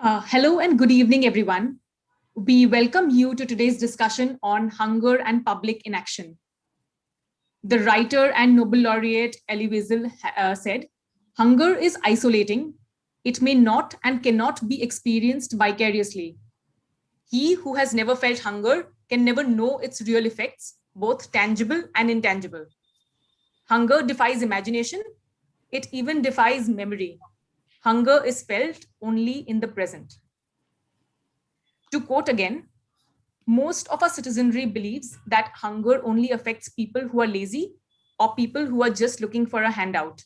Hello and good evening, everyone. We welcome you to today's discussion on hunger and public inaction. The writer and Nobel laureate Elie Wiesel said, "Hunger is isolating. It may not and cannot be experienced vicariously. He who has never felt hunger can never know its real effects, both tangible and intangible. Hunger defies imagination. It even defies memory. Hunger is felt only in the present." To quote again, most of our citizenry believes that hunger only affects people who are lazy or people who are just looking for a handout.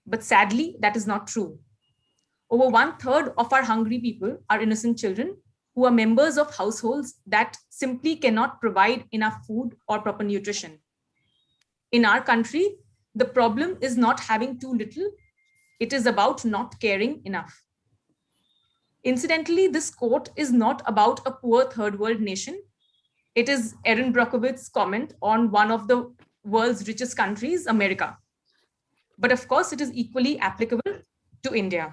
But sadly, that is not true. Over 1/3 of our hungry people are innocent children who are members of households that simply cannot provide enough food or proper nutrition. In our country, the problem is not having too little, it is about not caring enough. Incidentally, this quote is not about a poor third world nation. It is Erin Brockovitz's comment on one of the world's richest countries, America. But of course, it is equally applicable to India.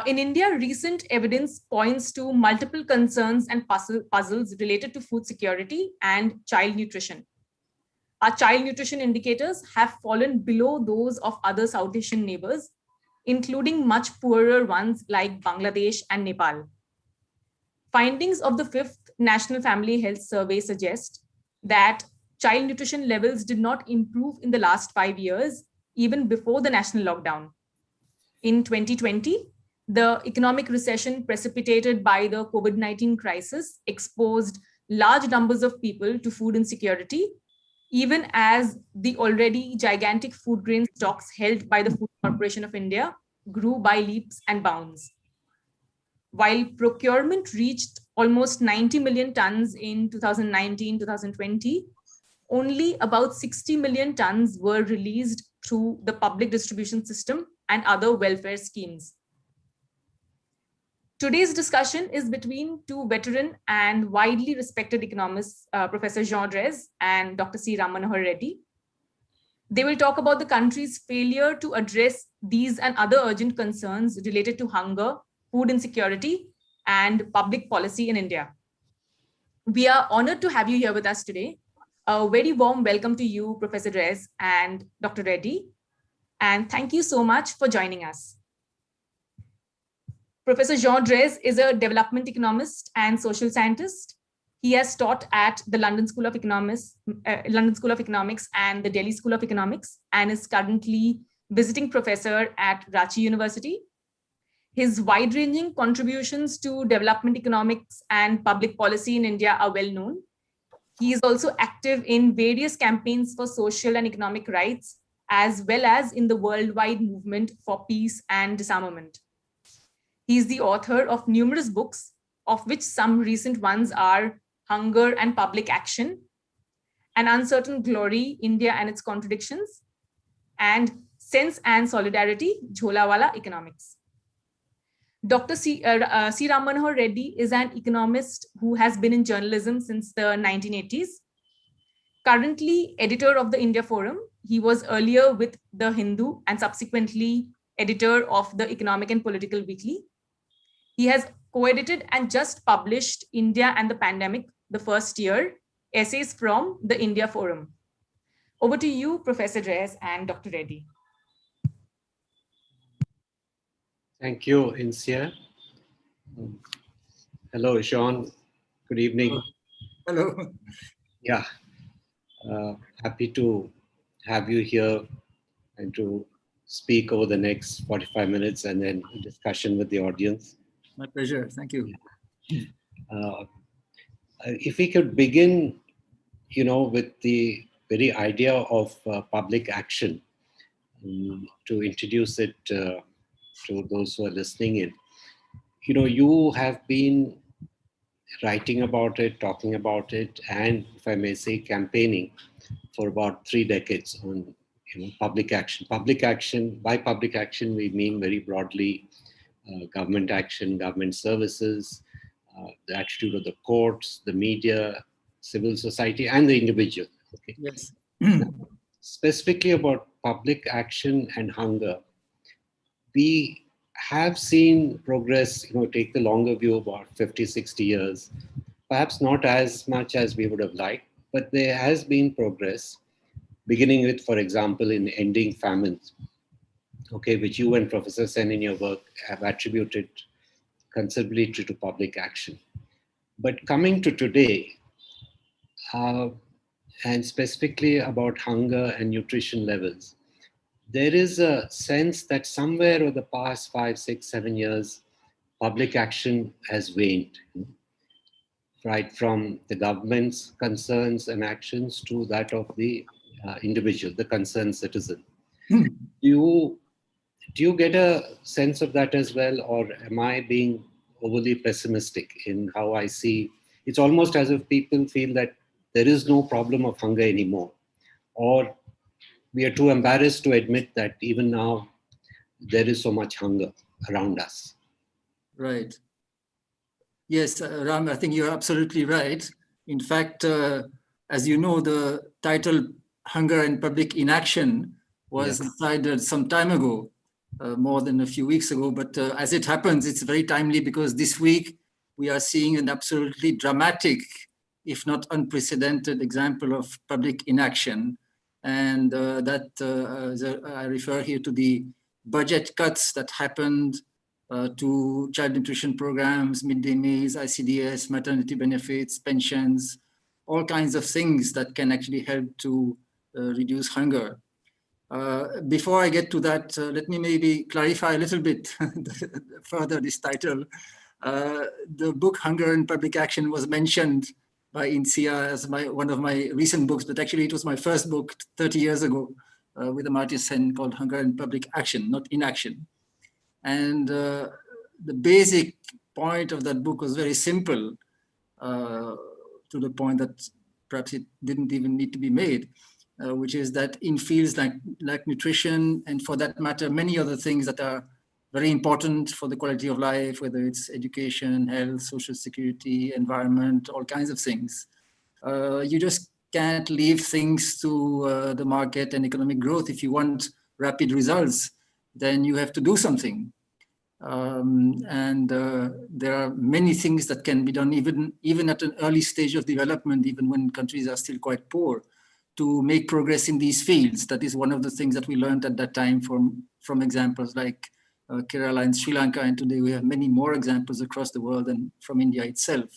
In India, recent evidence points to multiple concerns and puzzles related to food security and child nutrition. Our child nutrition indicators have fallen below those of other South Asian neighbors, including much poorer ones like Bangladesh and Nepal. Findings of the 5th National Family Health Survey suggest that child nutrition levels did not improve in the last 5 years, even before the national lockdown. In 2020, the economic recession precipitated by the COVID-19 crisis exposed large numbers of people to food insecurity, even as the already gigantic food grain stocks held by the Food Corporation of India grew by leaps and bounds. While procurement reached almost 90 million tons in 2019-2020, only about 60 million tons were released through the public distribution system and other welfare schemes. Today's discussion is between two veteran and widely respected economists, Professor Jean Drèze and Dr. C. Ram Manohar Reddy. They will talk about the country's failure to address these and other urgent concerns related to hunger, food insecurity, and public policy in India. We are honored to have you here with us today. A very warm welcome to you, Professor Drèze and Dr. Reddy. And thank you so much for joining us. Professor Jean Drèze is a development economist and social scientist. He has taught at the London School of Economics and the Delhi School of Economics, and is currently visiting professor at Ranchi University. His wide-ranging contributions to development economics and public policy in India are well known. He is also active in various campaigns for social and economic rights, as well as in the worldwide movement for peace and disarmament. He is the author of numerous books, of which some recent ones are Hunger and Public Action, An Uncertain Glory, India and Its Contradictions, and Sense and Solidarity, Jholawala Economics. Dr. C. Ram Manohar Reddy is an economist who has been in journalism since the 1980s. Currently editor of the India Forum, he was earlier with The Hindu and subsequently editor of the Economic and Political Weekly. He has co-edited and just published India and the Pandemic, the first year, essays from the India Forum. Over to you, Professor Drèze and Dr. Reddy. Thank you, Insia. Hello, Sean. Good evening. Hello. Yeah, happy to have you here and to speak over the next 45 minutes and then a discussion with the audience. My pleasure. Thank you. If we could begin, with the very idea of public action, to introduce it to those who are listening in. You have been writing about it, talking about it, and if I may say, campaigning for about 3 decades on public action. Public action, by public action, we mean very broadly government action, government services, the attitude of the courts, the media, civil society, and the individual. Okay. Yes. Specifically about public action and hunger, we have seen progress, take the longer view, about 50, 60 years, perhaps not as much as we would have liked, but there has been progress, beginning with, for example, in ending famines, okay, which you and Professor Sen in your work have attributed considerably to public action. But coming to today, uh, and specifically about hunger and nutrition levels, there is a sense that somewhere over the past 5, 6, 7 years, public action has waned, right from the government's concerns and actions to that of the individual, the concerned citizen. Hmm. Do you get a sense of that as well, or am I being overly pessimistic in how I see? It's almost as if people feel that there is no problem of hunger anymore, or we are too embarrassed to admit that even now there is so much hunger around us. Right. Yes, Ram, I think you're absolutely right. In fact, as you know, the title Hunger and Public Inaction was Yeah. decided some time ago, more than a few weeks ago. But as it happens, it's very timely because this week we are seeing an absolutely dramatic, if not unprecedented, example of public inaction. And I refer here to the budget cuts that happened to child nutrition programs, midday meals, ICDS, maternity benefits, pensions, all kinds of things that can actually help to reduce hunger. Before I get to that, let me maybe clarify a little bit further this title. The book Hunger and Public Action was mentioned by INSEA as one of my recent books, but actually it was my first book 30 years ago with Amartya Sen called Hunger and Public Action, not Inaction. And the basic point of that book was very simple, to the point that perhaps it didn't even need to be made, which is that in fields like nutrition, and for that matter, many other things that are very important for the quality of life, whether it's education, health, social security, environment, all kinds of things, you just can't leave things to the market and economic growth. If you want rapid results, then you have to do something. And there are many things that can be done even at an early stage of development, even when countries are still quite poor, to make progress in these fields. That is one of the things that we learned at that time from examples like Kerala and Sri Lanka, and today we have many more examples across the world and from India itself.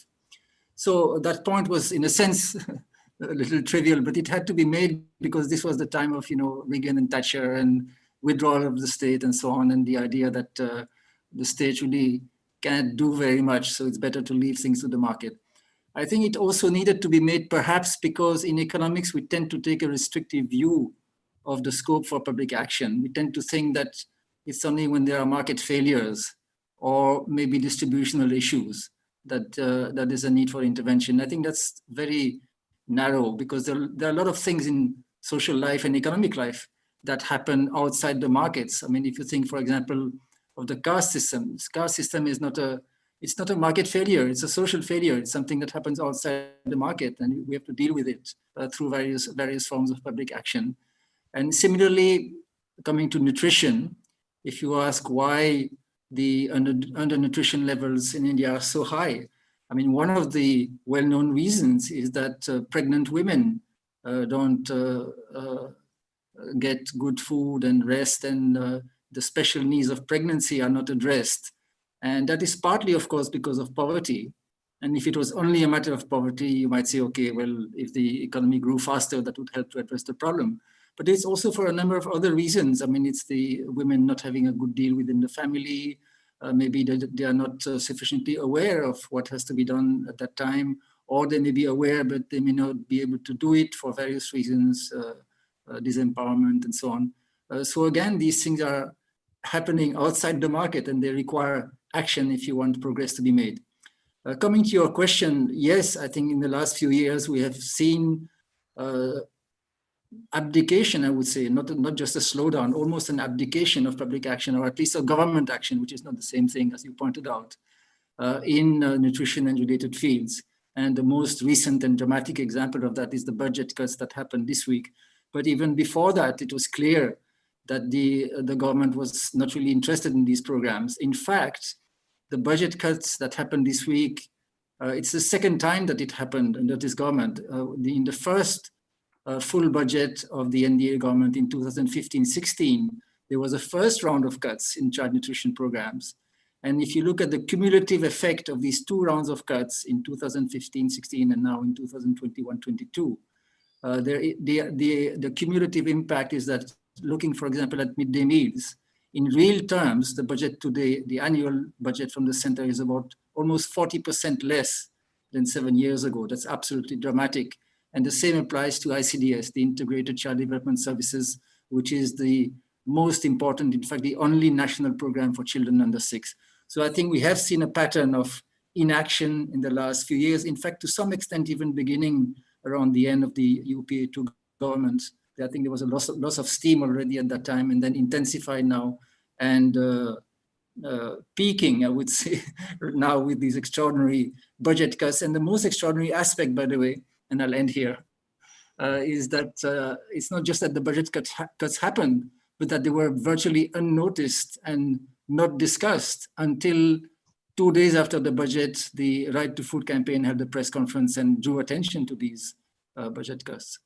So that point was, in a sense, a little trivial, but it had to be made because this was the time of, Reagan and Thatcher and withdrawal of the state and so on, and the idea that the state really can't do very much, so it's better to leave things to the market. I think it also needed to be made perhaps because in economics, we tend to take a restrictive view of the scope for public action. We tend to think that it's only when there are market failures or maybe distributional issues that that is a need for intervention. I think that's very narrow because there are a lot of things in social life and economic life that happen outside the markets. I mean, if you think, for example, of the caste system. Caste system is not a market failure. It's a social failure. It's something that happens outside the market, and we have to deal with it through various forms of public action. And similarly, coming to nutrition, if you ask why the undernutrition levels in India are so high, I mean, one of the well-known reasons is that pregnant women don't get good food and rest, and the special needs of pregnancy are not addressed. And that is partly, of course, because of poverty. And if it was only a matter of poverty, you might say, okay, well, if the economy grew faster, that would help to address the problem. But it's also for a number of other reasons. I mean, it's the women not having a good deal within the family. Maybe they are not sufficiently aware of what has to be done at that time, or they may be aware, but they may not be able to do it for various reasons, disempowerment and so on. So again, these things are happening outside the market and they require action if you want progress to be made. Coming to your question, yes, I think in the last few years we have seen abdication, I would say, not just a slowdown, almost an abdication of public action, or at least a government action, which is not the same thing, as you pointed out, in nutrition and related fields. And the most recent and dramatic example of that is the budget cuts that happened this week. But even before that, it was clear that the government was not really interested in these programs. In fact, the budget cuts that happened this week, it's the second time that it happened under this government. In the first full budget of the NDA government in 2015-16, there was a first round of cuts in child nutrition programs. And if you look at the cumulative effect of these two rounds of cuts in 2015-16 and now in 2021-22, the cumulative impact is that, looking, for example, at midday meals, in real terms, the budget today, the annual budget from the center is about almost 40% less than 7 years ago. That's absolutely dramatic. And the same applies to ICDS, the Integrated Child Development Services, which is the most important, in fact, the only national program for children under 6. So I think we have seen a pattern of inaction in the last few years. In fact, to some extent, even beginning around the end of the UPA 2 government. I think there was a loss of steam already at that time, and then intensified now, and peaking, I would say, now with these extraordinary budget cuts. And the most extraordinary aspect, by the way, and I'll end here, is that it's not just that the budget cuts happened, but that they were virtually unnoticed and not discussed until 2 days after the budget. The Right to Food campaign held a press conference and drew attention to these budget cuts.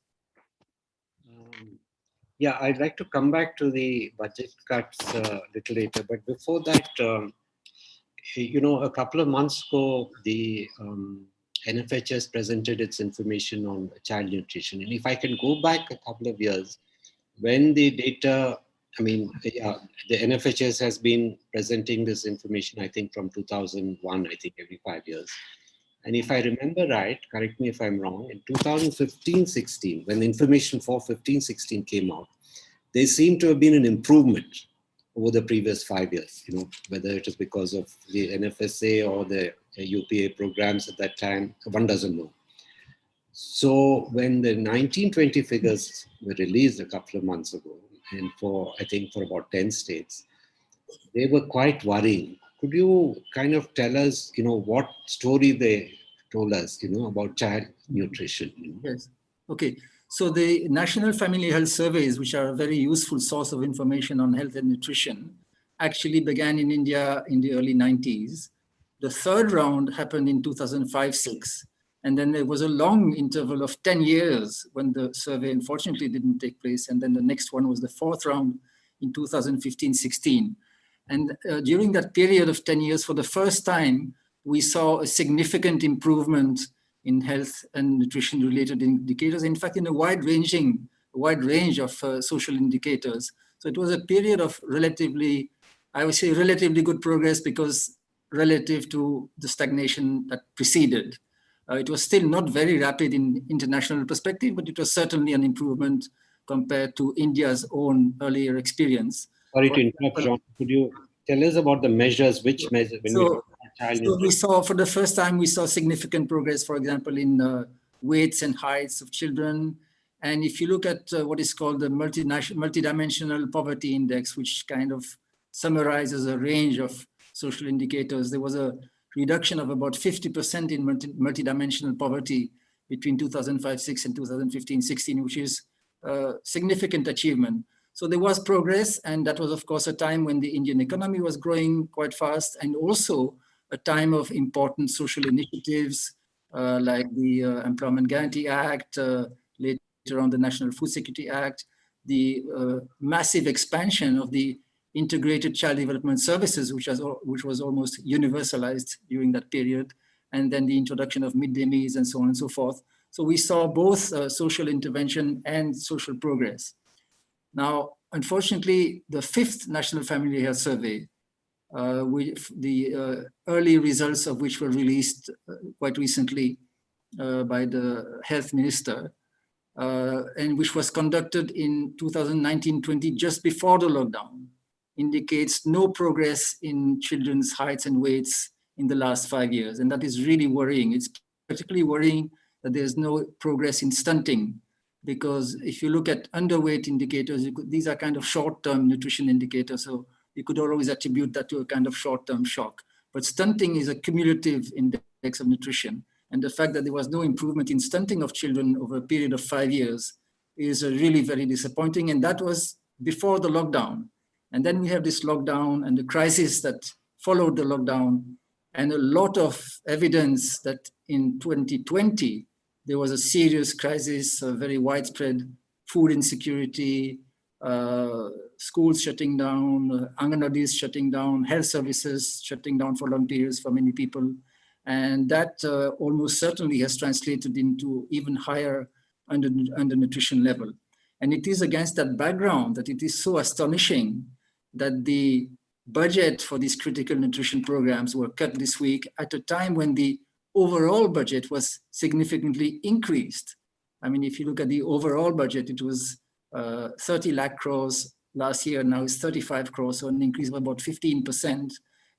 Yeah, I'd like to come back to the budget cuts a little later. But before that, a couple of months ago, the NFHS presented its information on child nutrition. And if I can go back a couple of years, when the data, the NFHS has been presenting this information, I think from 2001, I think every 5 years. And if I remember right, correct me if I'm wrong, in 2015-16, when the information for 15-16 came out, there seemed to have been an improvement over the previous 5 years, whether it is because of the NFSA or the UPA programs at that time, one doesn't know. So when the 1920 figures were released a couple of months ago, and I think for about 10 states, they were quite worrying. Could you kind of tell us, what story they told us, about child nutrition? Yes. Okay. So the National Family Health Surveys, which are a very useful source of information on health and nutrition, actually began in India in the early 90s. The third round happened in 2005-06. And then there was a long interval of 10 years when the survey unfortunately didn't take place. And then the next one was the fourth round in 2015-16. And during that period of 10 years, for the first time, we saw a significant improvement in health and nutrition related indicators. In fact, in a wide range of social indicators. So it was a period of relatively good progress, because relative to the stagnation that preceded. It was still not very rapid in international perspective, but it was certainly an improvement compared to India's own earlier experience. Sorry to interrupt, John. Could you tell us about the measures? Which measures? So we saw, for the first time, we saw significant progress, for example, in weights and heights of children. And if you look at what is called the multidimensional poverty index, which kind of summarizes a range of social indicators, there was a reduction of about 50% in multidimensional poverty between 2005-06 and 2015-16, which is a significant achievement. So there was progress, and that was, of course, a time when the Indian economy was growing quite fast, and also a time of important social initiatives like the Employment Guarantee Act, later on the National Food Security Act, the massive expansion of the Integrated Child Development Services, which was almost universalized during that period, and then the introduction of midday meals and so on and so forth. So we saw both social intervention and social progress. Now, unfortunately, the fifth National Family Health Survey, the early results of which were released quite recently by the health minister, and which was conducted in 2019-20, just before the lockdown, indicates no progress in children's heights and weights in the last 5 years. And that is really worrying. It's particularly worrying that there's no progress in stunting, because if you look at underweight indicators, these are kind of short-term nutrition indicators. So you could always attribute that to a kind of short-term shock. But stunting is a cumulative index of nutrition. And the fact that there was no improvement in stunting of children over a period of 5 years is really very disappointing. And that was before the lockdown. And then we have this lockdown and the crisis that followed the lockdown, and a lot of evidence that in 2020, there was a serious crisis, a very widespread food insecurity, schools shutting down, Anganwadis shutting down, health services shutting down for long periods for many people. And that almost certainly has translated into even higher undernutrition level. And it is against that background that it is so astonishing that the budget for these critical nutrition programs were cut this week at a time when the overall budget was significantly increased. I mean, if you look at the overall budget, it was 30 lakh crores last year, now it's 35 crores, so an increase of about 15%.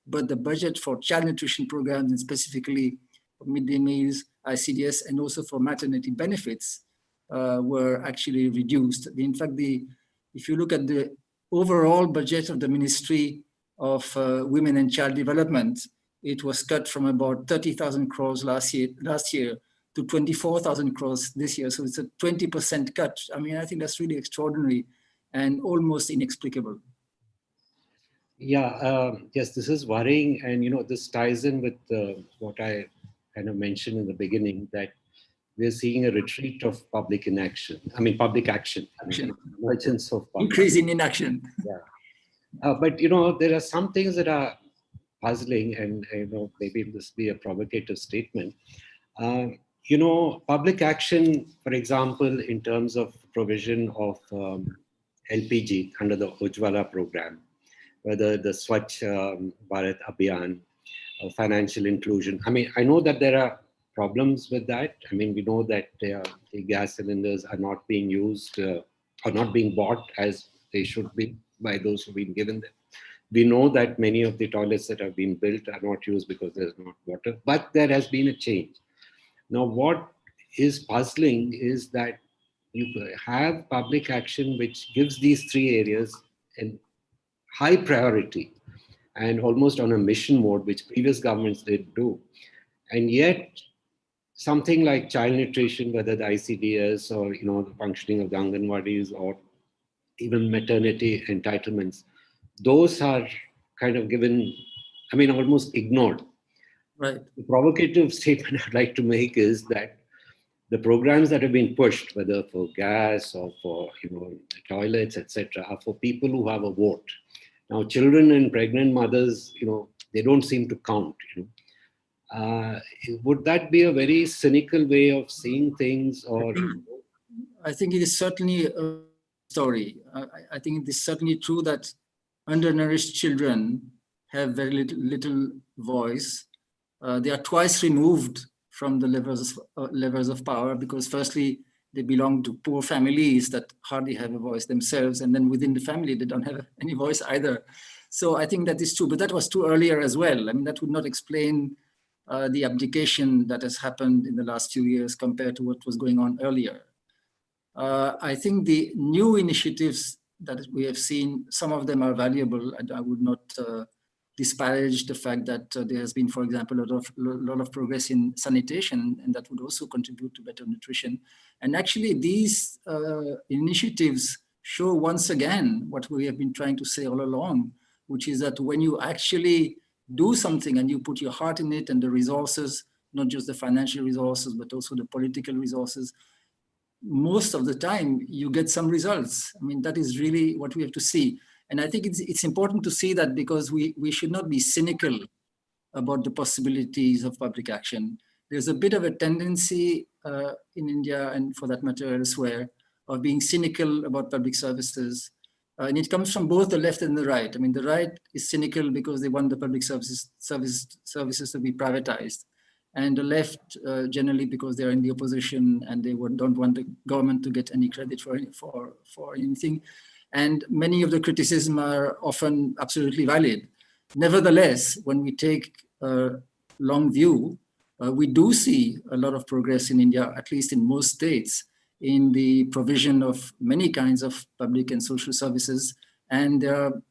But the budget for child nutrition programs, and specifically for midday meals, ICDS, and also for maternity benefits, were actually reduced. In fact, if you look at the overall budget of the Ministry of Women and Child Development, it was cut from about 30,000 crores last year to 24,000 crores this year. So it's a 20% cut. I mean, I think that's really extraordinary and almost inexplicable. Yeah, yes, this is worrying. And, this ties in with what I kind of mentioned in the beginning, that we're seeing a retreat of public inaction. I mean, public action. Emergence of public increase in inaction. Yeah. But, there are some things that are puzzling, and, maybe this be a provocative statement. Public action, for example, in terms of provision of LPG under the Ujjwala program, whether the Swachh Bharat Abhiyan, financial inclusion. I mean, I know that there are problems with that. I mean, we know that the gas cylinders are not being used or not being bought as they should be by those who've been given them. We know that many of the toilets that have been built are not used because there's not water, but there has been a change. Now, what is puzzling is that you have public action which gives these three areas a high priority and almost on a mission mode, which previous governments did do. And yet, something like child nutrition, whether the ICDS or the functioning of the Anganwadis or even maternity entitlements, those are kind of given, I mean, almost ignored. Right. The provocative statement I'd like to make is that the programs that have been pushed, whether for gas or for toilets, etc., are for people who have a vote. Now, children and pregnant mothers, they don't seem to count. Would that be a very cynical way of seeing things, or? I think it is certainly a story. I think it is certainly true that undernourished children have very little voice. They are twice removed from the levers of power, because firstly, they belong to poor families that hardly have a voice themselves. And then within the family, they don't have any voice either. So I think that is true, but that was true earlier as well. I mean, that would not explain the abdication that has happened in the last few years compared to what was going on earlier. I think the new initiatives that we have seen, some of them are valuable, and I would not disparage the fact that there has been, for example, a lot of progress in sanitation, and that would also contribute to better nutrition. And actually, these initiatives show once again what we have been trying to say all along, which is that when you actually do something and you put your heart in it and the resources, not just the financial resources, but also the political resources, most of the time you get some results. I mean, that is really what we have to see. And I think it's important to see that, because we should not be cynical about the possibilities of public action. There's a bit of a tendency in India, and for that matter elsewhere, of being cynical about public services. And it comes from both the left and the right. I mean, the right is cynical because they want the public services to be privatized. And the left generally because they're in the opposition and they don't want the government to get any credit for anything. And many of the criticism are often absolutely valid. Nevertheless, when we take a long view, we do see a lot of progress in India, at least in most states, in the provision of many kinds of public and social services. And there are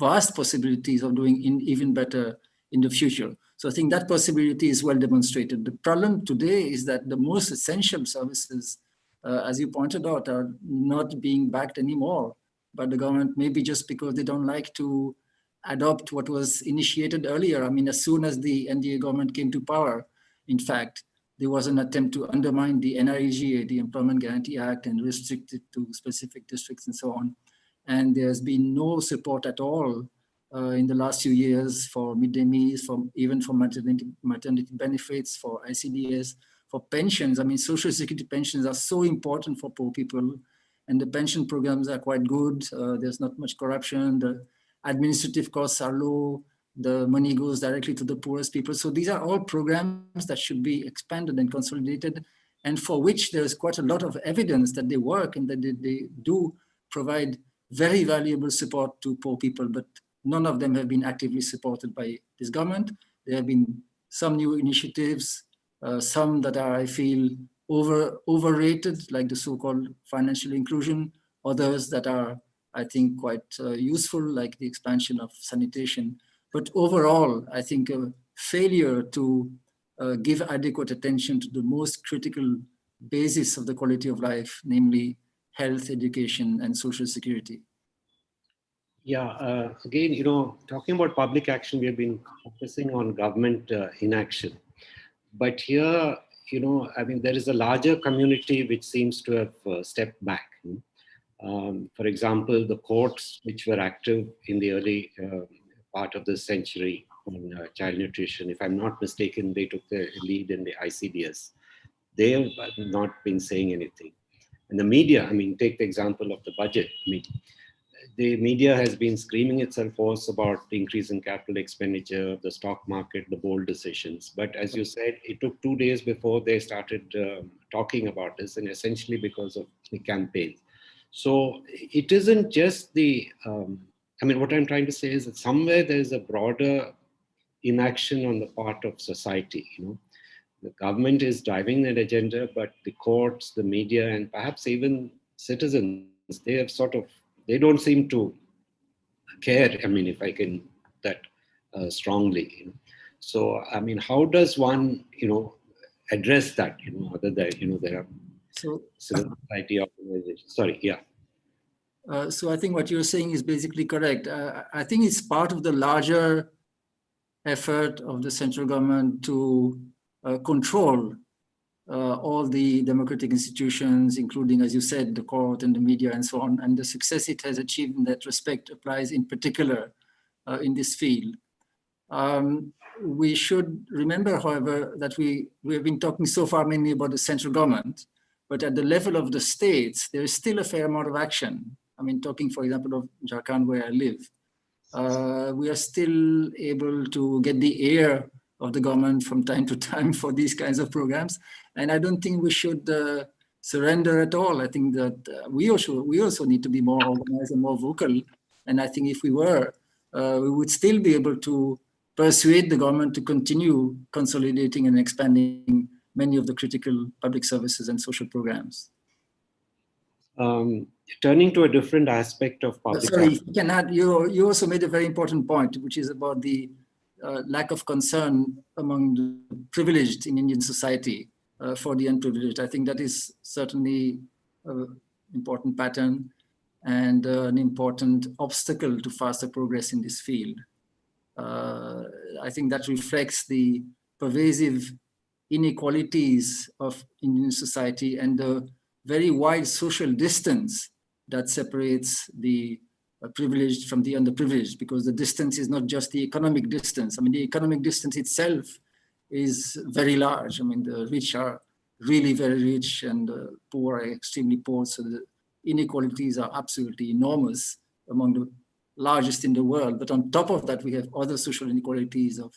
vast possibilities of doing even better in the future. So I think that possibility is well demonstrated. The problem today is that the most essential services, as you pointed out, are not being backed anymore by the government, maybe just because they don't like to adopt what was initiated earlier. I mean, as soon as the NDA government came to power, in fact, there was an attempt to undermine the NREGA, the Employment Guarantee Act, and restrict it to specific districts and so on. And there's been no support at all in the last few years for midday meals, even for maternity benefits, for ICDS, for pensions. I mean, social security pensions are so important for poor people, and the pension programs are quite good. There's not much corruption. The administrative costs are low. The money goes directly to the poorest people. So these are all programs that should be expanded and consolidated, and for which there's quite a lot of evidence that they work and that they do provide very valuable support to poor people, but none of them have been actively supported by this government. There have been some new initiatives, some that are, I feel, overrated, like the so-called financial inclusion, others that are, I think, quite useful, like the expansion of sanitation. But overall, I think a failure to give adequate attention to the most critical basis of the quality of life, namely health, education, and social security. Yeah, again, talking about public action, we have been focusing on government inaction. But here, I mean, there is a larger community which seems to have stepped back. For example, the courts, which were active in the early part of this century on child nutrition, if I'm not mistaken, they took the lead in the ICDS. They have not been saying anything. And the media, I mean, take the example of the budget. I mean, the media has been screaming itself hoarse about the increase in capital expenditure, the stock market, the bold decisions. But as you said, it took 2 days before they started talking about this, and essentially because of the campaign. So it isn't just I mean, what I'm trying to say is that somewhere there's a broader inaction on the part of society. The government is driving that agenda, but the courts, the media, and perhaps even citizens, they don't seem to care. I mean, if I can that strongly. So, I mean, how does one, address that? Other than there are civil society organizations. Sorry, yeah. So I think what you're saying is basically correct. I think it's part of the larger effort of the central government to control all the democratic institutions, including, as you said, the court and the media and so on. And the success it has achieved in that respect applies in particular in this field. We should remember, however, that we have been talking so far mainly about the central government, but at the level of the states, there is still a fair amount of action. I mean, talking, for example, of Jharkhand, where I live, we are still able to get the ear of the government from time to time for these kinds of programs. And I don't think we should surrender at all. I think that we also need to be more organized and more vocal. And I think if we were, we would still be able to persuade the government to continue consolidating and expanding many of the critical public services and social programs. Turning to a different aspect of public Sorry, if you can add, you also made a very important point, which is about the lack of concern among the privileged in Indian society for the unprivileged. I think that is certainly an important pattern and an important obstacle to faster progress in this field. I think that reflects the pervasive inequalities of Indian society and the very wide social distance that separates the privileged from the underprivileged, because the distance is not just the economic distance. I mean, the economic distance itself is very large. I mean, the rich are really very rich and the poor are extremely poor. So the inequalities are absolutely enormous, among the largest in the world. But on top of that, we have other social inequalities of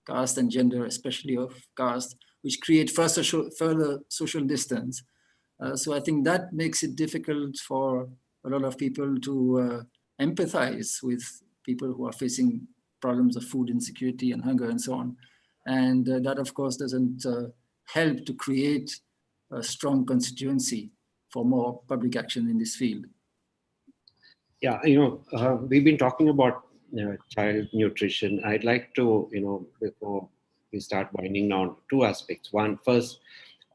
caste and gender, especially of caste, which create further social distance. So I think that makes it difficult for a lot of people to empathize with people who are facing problems of food insecurity and hunger and so on. And that, of course, doesn't help to create a strong constituency for more public action in this field. Yeah, we've been talking about child nutrition. I'd like to, before we start winding down, two aspects. One, first,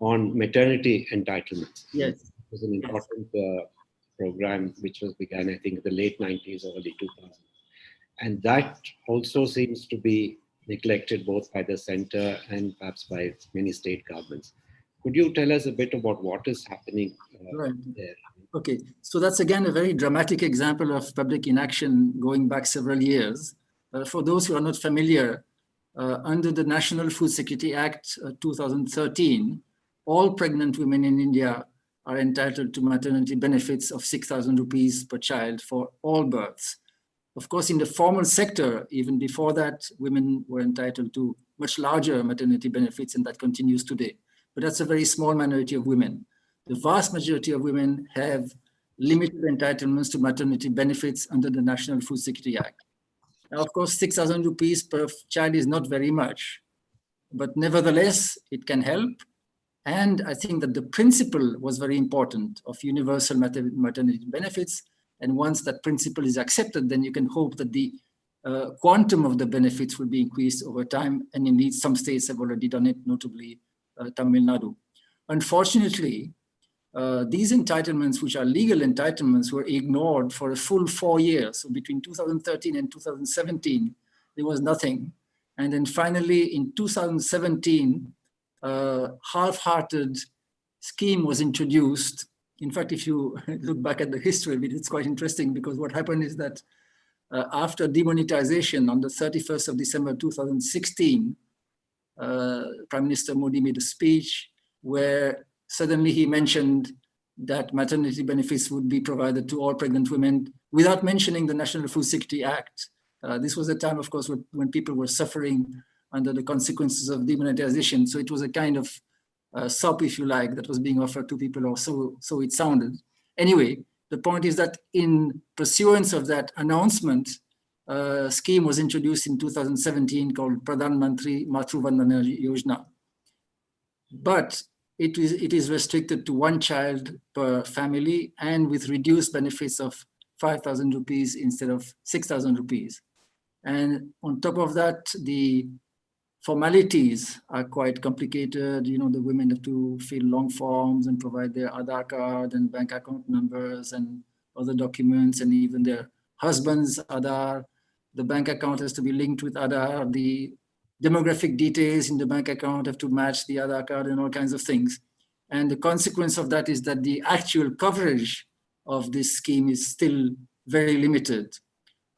on maternity entitlements. Yes. It's an important program, which was began, I think, in the late 90s, early 2000s. And that also seems to be neglected both by the center and perhaps by many state governments. Could you tell us a bit about what is happening Right. there? Okay, so that's again a very dramatic example of public inaction going back several years. For those who are not familiar, under the National Food Security Act 2013, all pregnant women in India are entitled to maternity benefits of 6,000 rupees per child for all births. Of course, in the formal sector, even before that, women were entitled to much larger maternity benefits, and that continues today. But that's a very small minority of women. The vast majority of women have limited entitlements to maternity benefits under the National Food Security Act. Now, of course, 6,000 rupees per child is not very much, but nevertheless, it can help. And I think that the principle was very important of universal maternity benefits. And once that principle is accepted, then you can hope that the quantum of the benefits will be increased over time. And indeed, some states have already done it, notably Tamil Nadu. Unfortunately, these entitlements, which are legal entitlements, were ignored for a full 4 years. So between 2013 and 2017, there was nothing. And then finally, in 2017, half-hearted scheme was introduced. In fact, if you look back at the history of it, it's quite interesting, because what happened is that after demonetization on the 31st of December 2016, Prime Minister Modi made a speech where suddenly he mentioned that maternity benefits would be provided to all pregnant women without mentioning the National Food Security Act. This was a time, of course, when people were suffering under the consequences of demonetization. So it was a kind of sop, if you like, that was being offered to people, or so it sounded. Anyway, the point is that in pursuance of that announcement, a scheme was introduced in 2017 called Pradhan Mantri Matru Vandana Yojana. But it is restricted to one child per family and with reduced benefits of 5,000 rupees instead of 6,000 rupees. And on top of that, the formalities are quite complicated. You know, the women have to fill long forms and provide their Aadhaar card and bank account numbers and other documents, and even their husband's Aadhaar. The bank account has to be linked with Aadhaar. The demographic details in the bank account have to match the Aadhaar card and all kinds of things. And the consequence of that is that the actual coverage of this scheme is still very limited.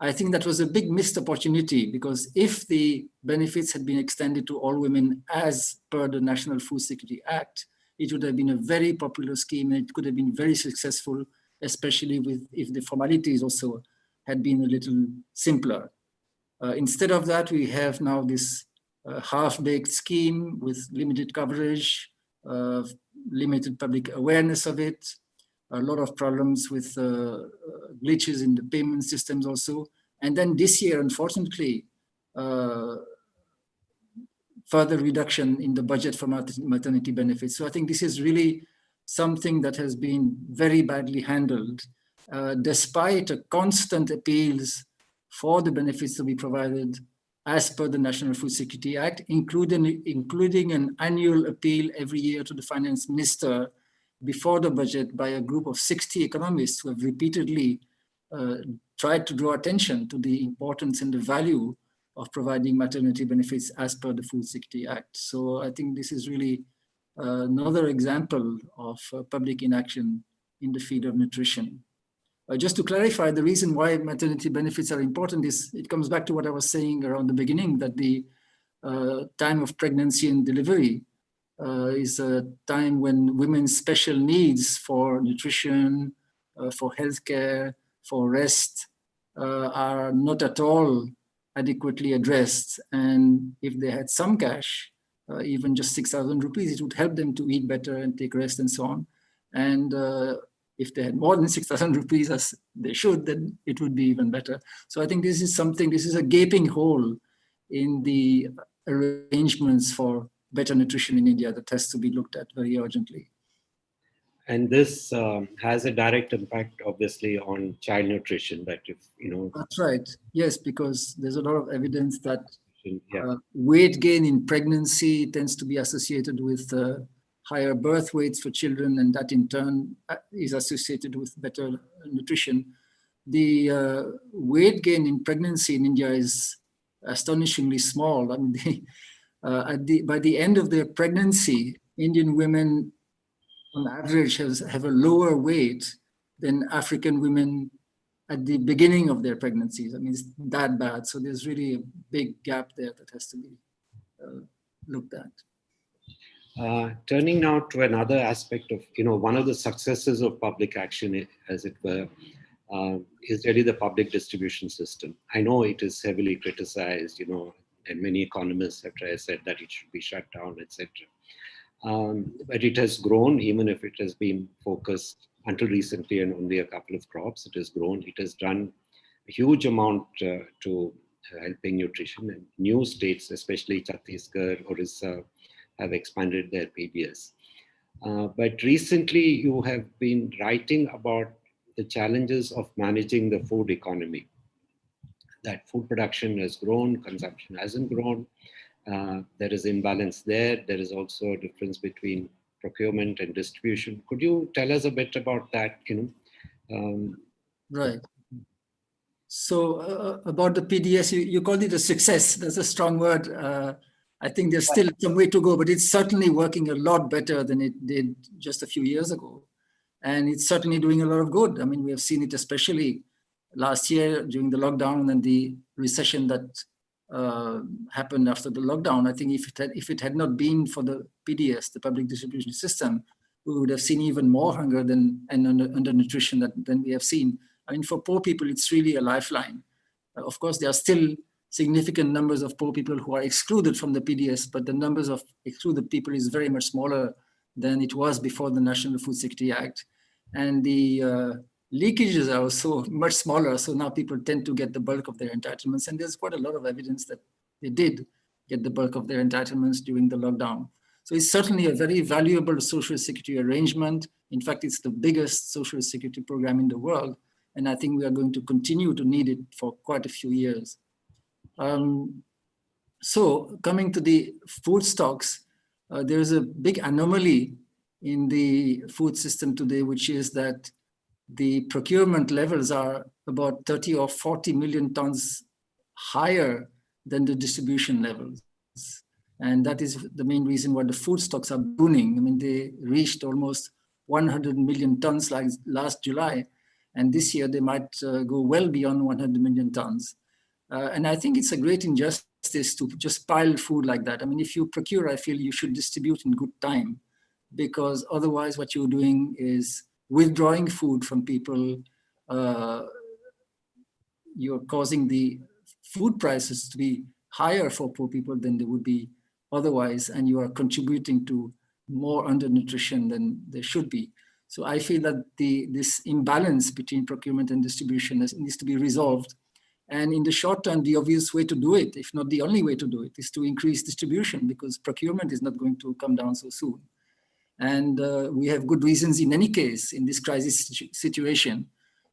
I think that was a big missed opportunity, because if the benefits had been extended to all women as per the National Food Security Act, it would have been a very popular scheme, and it could have been very successful, especially if the formalities also had been a little simpler. Instead of that, we have now this half-baked scheme with limited coverage, limited public awareness of it, a lot of problems with glitches in the payment systems also. And then this year, unfortunately, further reduction in the budget for maternity benefits. So I think this is really something that has been very badly handled, despite constant appeals for the benefits to be provided as per the National Food Security Act, including an annual appeal every year to the finance minister before the budget by a group of 60 economists who have repeatedly tried to draw attention to the importance and the value of providing maternity benefits as per the Food Security Act. So I think this is really another example of public inaction in the field of nutrition. Just to clarify, the reason why maternity benefits are important is, it comes back to what I was saying around the beginning, that the time of pregnancy and delivery is a time when women's special needs for nutrition, for healthcare, for rest are not at all adequately addressed. And if they had some cash, even just 6,000 rupees, it would help them to eat better and take rest and so on. And if they had more than 6,000 rupees, as they should, then it would be even better. So I think this is a gaping hole in the arrangements for better nutrition in India that has to be looked at very urgently. And this has a direct impact, obviously, on child nutrition. That if you know. That's right. Yes, because there's a lot of evidence that Yeah. weight gain in pregnancy tends to be associated with higher birth weights for children, and that in turn is associated with better nutrition. The weight gain in pregnancy in India is astonishingly small. I mean, by the end of their pregnancy, Indian women on average have a lower weight than African women at the beginning of their pregnancies. I mean, it's that bad. So there's really a big gap there that has to be looked at. Turning now to another aspect of, one of the successes of public action, as it were, is really the public distribution system. I know it is heavily criticized, and many economists have said that it should be shut down, etc. But it has grown, even if it has been focused until recently on only a couple of crops. It has grown. It has done a huge amount to helping nutrition. And new states, especially Chhattisgarh, Orissa, have expanded their PDS. But recently, you have been writing about the challenges of managing the food economy. That food production has grown, consumption hasn't grown. There is imbalance there. There is also a difference between procurement and distribution. Could you tell us a bit about that? Right. So about the PDS, you called it a success. That's a strong word. I think there's still some way to go, but it's certainly working a lot better than it did just a few years ago. And it's certainly doing a lot of good. I mean, we have seen it especially last year during the lockdown and the recession that happened after the lockdown. I think if it had not been for the PDS, the public distribution system, we would have seen even more hunger and undernutrition than we have seen. I mean, for poor people, it's really a lifeline. Of course, there are still significant numbers of poor people who are excluded from the PDS, but the numbers of excluded people is very much smaller than it was before the National Food Security Act. And the leakages are also much smaller, so now people tend to get the bulk of their entitlements. And there's quite a lot of evidence that they did get the bulk of their entitlements during the lockdown. So it's certainly a very valuable social security arrangement. In fact, it's the biggest social security program in the world. And I think we are going to continue to need it for quite a few years. So coming to the food stocks, there's a big anomaly in the food system today, which is that the procurement levels are about 30 or 40 million tons higher than the distribution levels. And that is the main reason why the food stocks are booming. I mean, they reached almost 100 million tons like last July. And this year they might go well beyond 100 million tons. And I think it's a great injustice to just pile food like that. I mean, if you procure, I feel you should distribute in good time, because otherwise what you're doing is withdrawing food from people. You're causing the food prices to be higher for poor people than they would be otherwise, and you are contributing to more undernutrition than there should be. So I feel that this imbalance between procurement and distribution needs to be resolved. And in the short term, the obvious way to do it, if not the only way to do it, is to increase distribution, because procurement is not going to come down so soon. And we have good reasons in any case in this crisis situation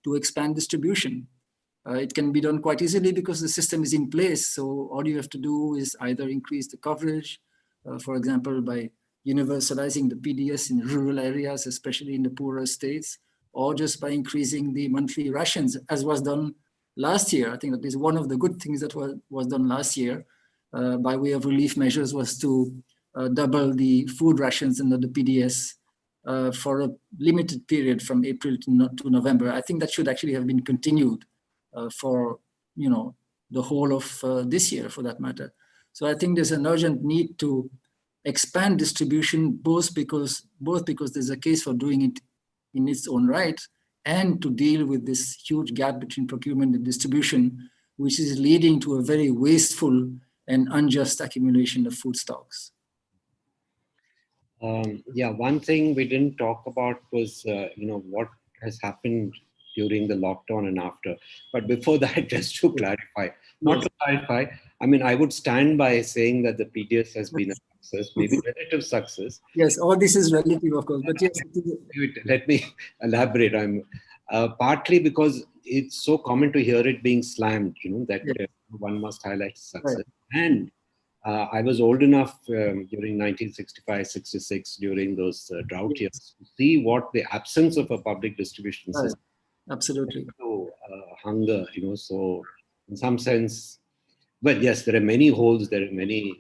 to expand distribution. It can be done quite easily because the system is in place. So all you have to do is either increase the coverage, for example, by universalizing the PDS in rural areas, especially in the poorer states, or just by increasing the monthly rations, as was done last year. I think that is one of the good things that was done last year by way of relief measures, was to double the food rations under the PDS for a limited period from April to November. I think that should actually have been continued for the whole of this year, for that matter. So I think there's an urgent need to expand distribution, both because there's a case for doing it in its own right, and to deal with this huge gap between procurement and distribution, which is leading to a very wasteful and unjust accumulation of food stocks. One thing we didn't talk about was, what has happened during the lockdown and after. But before that, just to clarify, I mean, I would stand by saying that the PDS has been a success, maybe relative success. Yes, all this is relative, of course, but yes. Let me elaborate. I'm partly because it's so common to hear it being slammed, that one must highlight success. Right. And I was old enough during 1965-66, during those drought years, to see what the absence of a public distribution Right. system Absolutely. to hunger, so in some sense, well, yes, there are many holes, there are many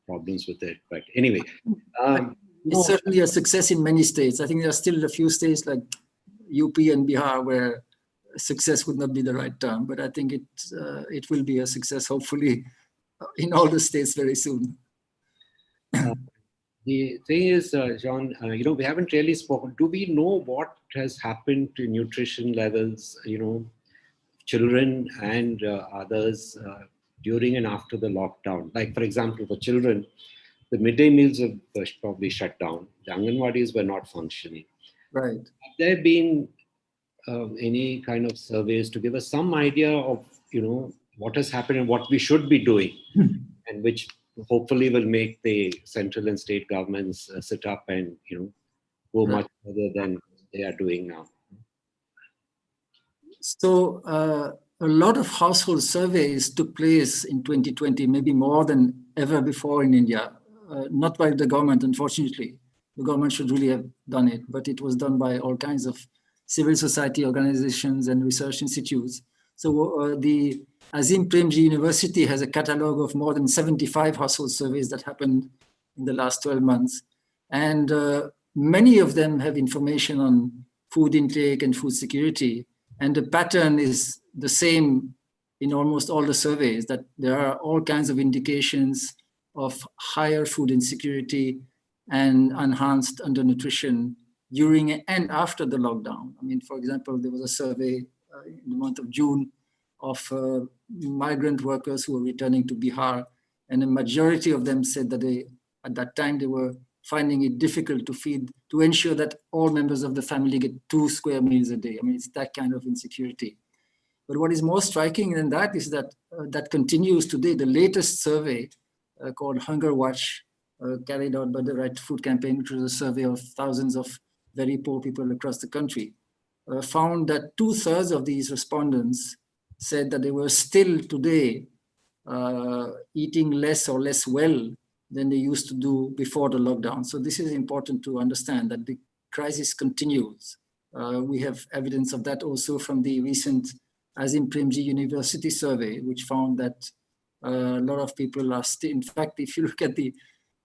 problems with it. But anyway, It's certainly a success in many states. I think there are still a few states like UP and Bihar where success would not be the right term, but I think it will be a success, hopefully, in all the states very soon. the thing is, John, we haven't really spoken. Do we know what has happened to nutrition levels, children and others during and after the lockdown? Like, for example, for children, the midday meals have probably shut down. The Anganwadis were not functioning. Right. Have there been any kind of surveys to give us some idea of, what has happened and what we should be doing, and which hopefully will make the central and state governments sit up and, go Right. much further than they are doing now? So a lot of household surveys took place in 2020, maybe more than ever before in India. Not by the government, unfortunately. The government should really have done it, but it was done by all kinds of civil society organizations and research institutes. So the Azim Premji University has a catalog of more than 75 household surveys that happened in the last 12 months. And many of them have information on food intake and food security. And the pattern is the same in almost all the surveys, that there are all kinds of indications of higher food insecurity and enhanced undernutrition during and after the lockdown. I mean, for example, there was a survey in the month of June of migrant workers who were returning to Bihar, and a majority of them said that at that time they were finding it difficult to ensure that all members of the family get 2 square meals a day. I mean, it's that kind of insecurity. But what is more striking than that is that that continues today. The latest survey called Hunger Watch, carried out by the Right to Food Campaign, which was a survey of thousands of very poor people across the country, found that 2/3 of these respondents said that they were still today eating less or less well than they used to do before the lockdown. So this is important to understand, that the crisis continues. We have evidence of that also from the recent Azim Premji University survey, which found that a lot of people are still, in fact, if you look at the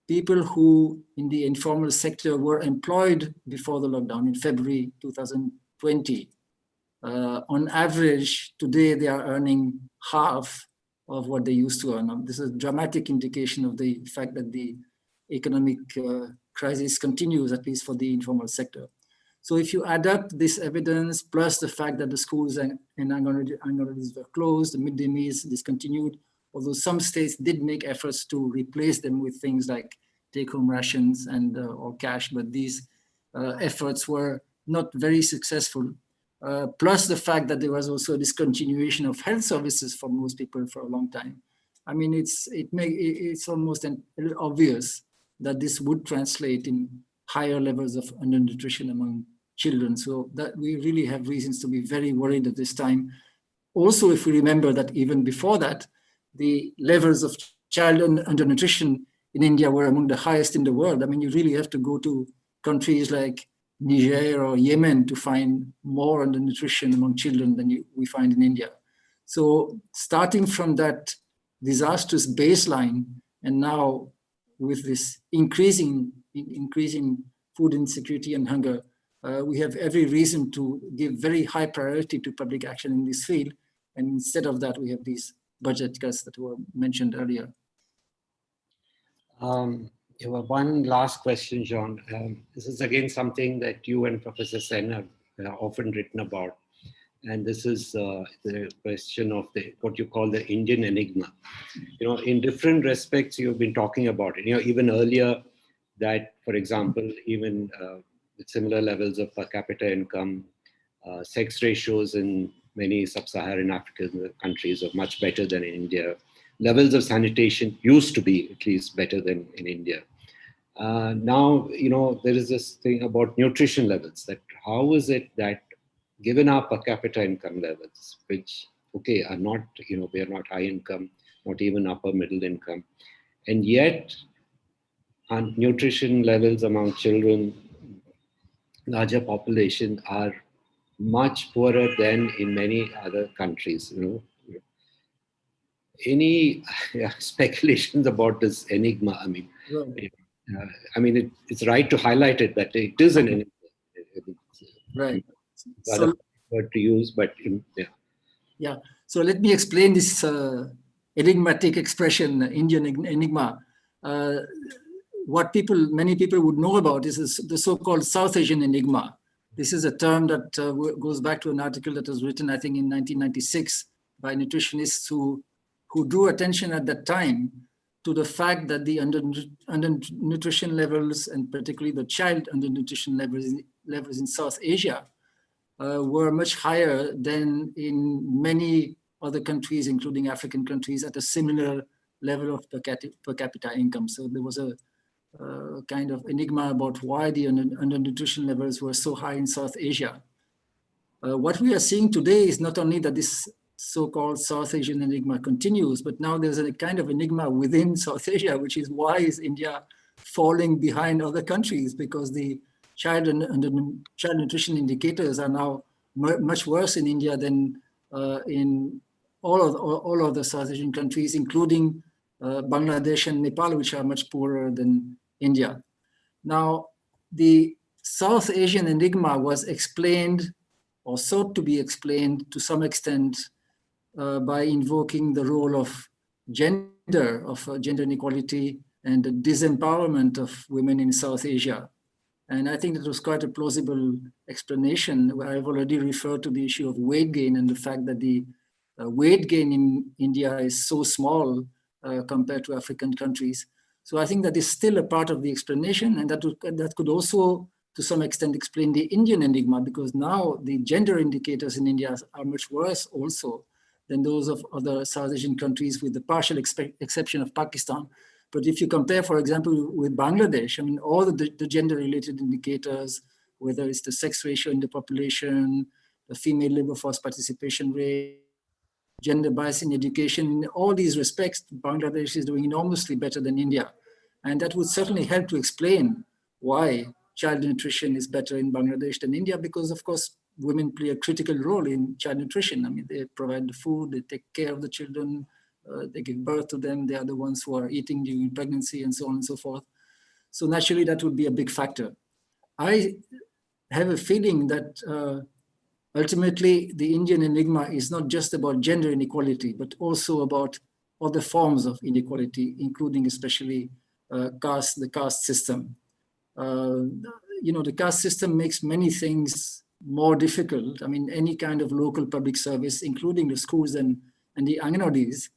people who in the informal sector were employed before the lockdown in February 2020, on average, today they are earning half of what they used to earn. This is a dramatic indication of the fact that the economic crisis continues, at least for the informal sector. So if you add up this evidence, plus the fact that the schools and Anganwadis were closed, the midday meals discontinued, although some states did make efforts to replace them with things like take-home rations and or cash, but these efforts were not very successful. Plus the fact that there was also a discontinuation of health services for most people for a long time. I mean, it's almost obvious that this would translate in higher levels of undernutrition among children. So that we really have reasons to be very worried at this time. Also, if we remember that even before that, the levels of child undernutrition in India were among the highest in the world. I mean, you really have to go to countries like Niger or Yemen to find more undernutrition among children than we find in India. So starting from that disastrous baseline, and now with this increasing food insecurity and hunger, we have every reason to give very high priority to public action in this field. And instead of that, we have these budget cuts that were mentioned earlier. One last question, John. This is again something that you and Professor Sen have often written about. And this is the question of what you call the Indian enigma. In different respects, you've been talking about it. Even earlier that, for example, even with similar levels of per capita income, sex ratios in many sub-Saharan African countries are much better than in India. Levels of sanitation used to be at least better than in India. Now, there is this thing about nutrition levels, that how is it that given our per capita income levels, which, are not, they are not high income, not even upper middle income, And yet, our nutrition levels among children, larger population, are much poorer than in many other countries. Any speculations about this enigma? I mean, Right. it's right to highlight it that it is an enigma. Right. Rather So, word to use, but yeah. yeah. So let me explain this enigmatic expression, Indian enigma. Uh, what many people would know about is the so-called South Asian enigma. This is a term that goes back to an article that was written, I think, in 1996 by nutritionists who drew attention at that time to the fact that the undernutrition levels, and particularly the child undernutrition levels in South Asia, were much higher than in many other countries, including African countries, at a similar level of per capita income. So there was a kind of enigma about why the undernutrition levels were so high in South Asia. What we are seeing today is not only that this so-called South Asian enigma continues, but now there's a kind of enigma within South Asia, which is why is India falling behind other countries? Because the child nutrition indicators are now much worse in India than in all of the South Asian countries, including Bangladesh and Nepal, which are much poorer than India. Now, the South Asian enigma was explained or sought to be explained to some extent by invoking the role of gender inequality and the disempowerment of women in South Asia. And I think that was quite a plausible explanation. I've already referred to the issue of weight gain and the fact that the weight gain in India is so small compared to African countries. So I think that is still a part of the explanation, and that could also, to some extent, explain the Indian enigma, because now the gender indicators in India are much worse also than those of other South Asian countries, with the partial exception of Pakistan. But if you compare, for example, with Bangladesh, I mean, all the gender-related indicators, whether it's the sex ratio in the population, the female labor force participation rate, gender bias in education, in all these respects, Bangladesh is doing enormously better than India. And that would certainly help to explain why child nutrition is better in Bangladesh than India, because of course, women play a critical role in child nutrition. I mean, they provide the food, they take care of the children, they give birth to them, they are the ones who are eating during pregnancy and so on and so forth. So naturally, that would be a big factor. I have a feeling that ultimately, the Indian enigma is not just about gender inequality, but also about other forms of inequality, including especially the caste system. Uh, the caste system makes many things more difficult. I mean, any kind of local public service, including the schools and the Anganwadis,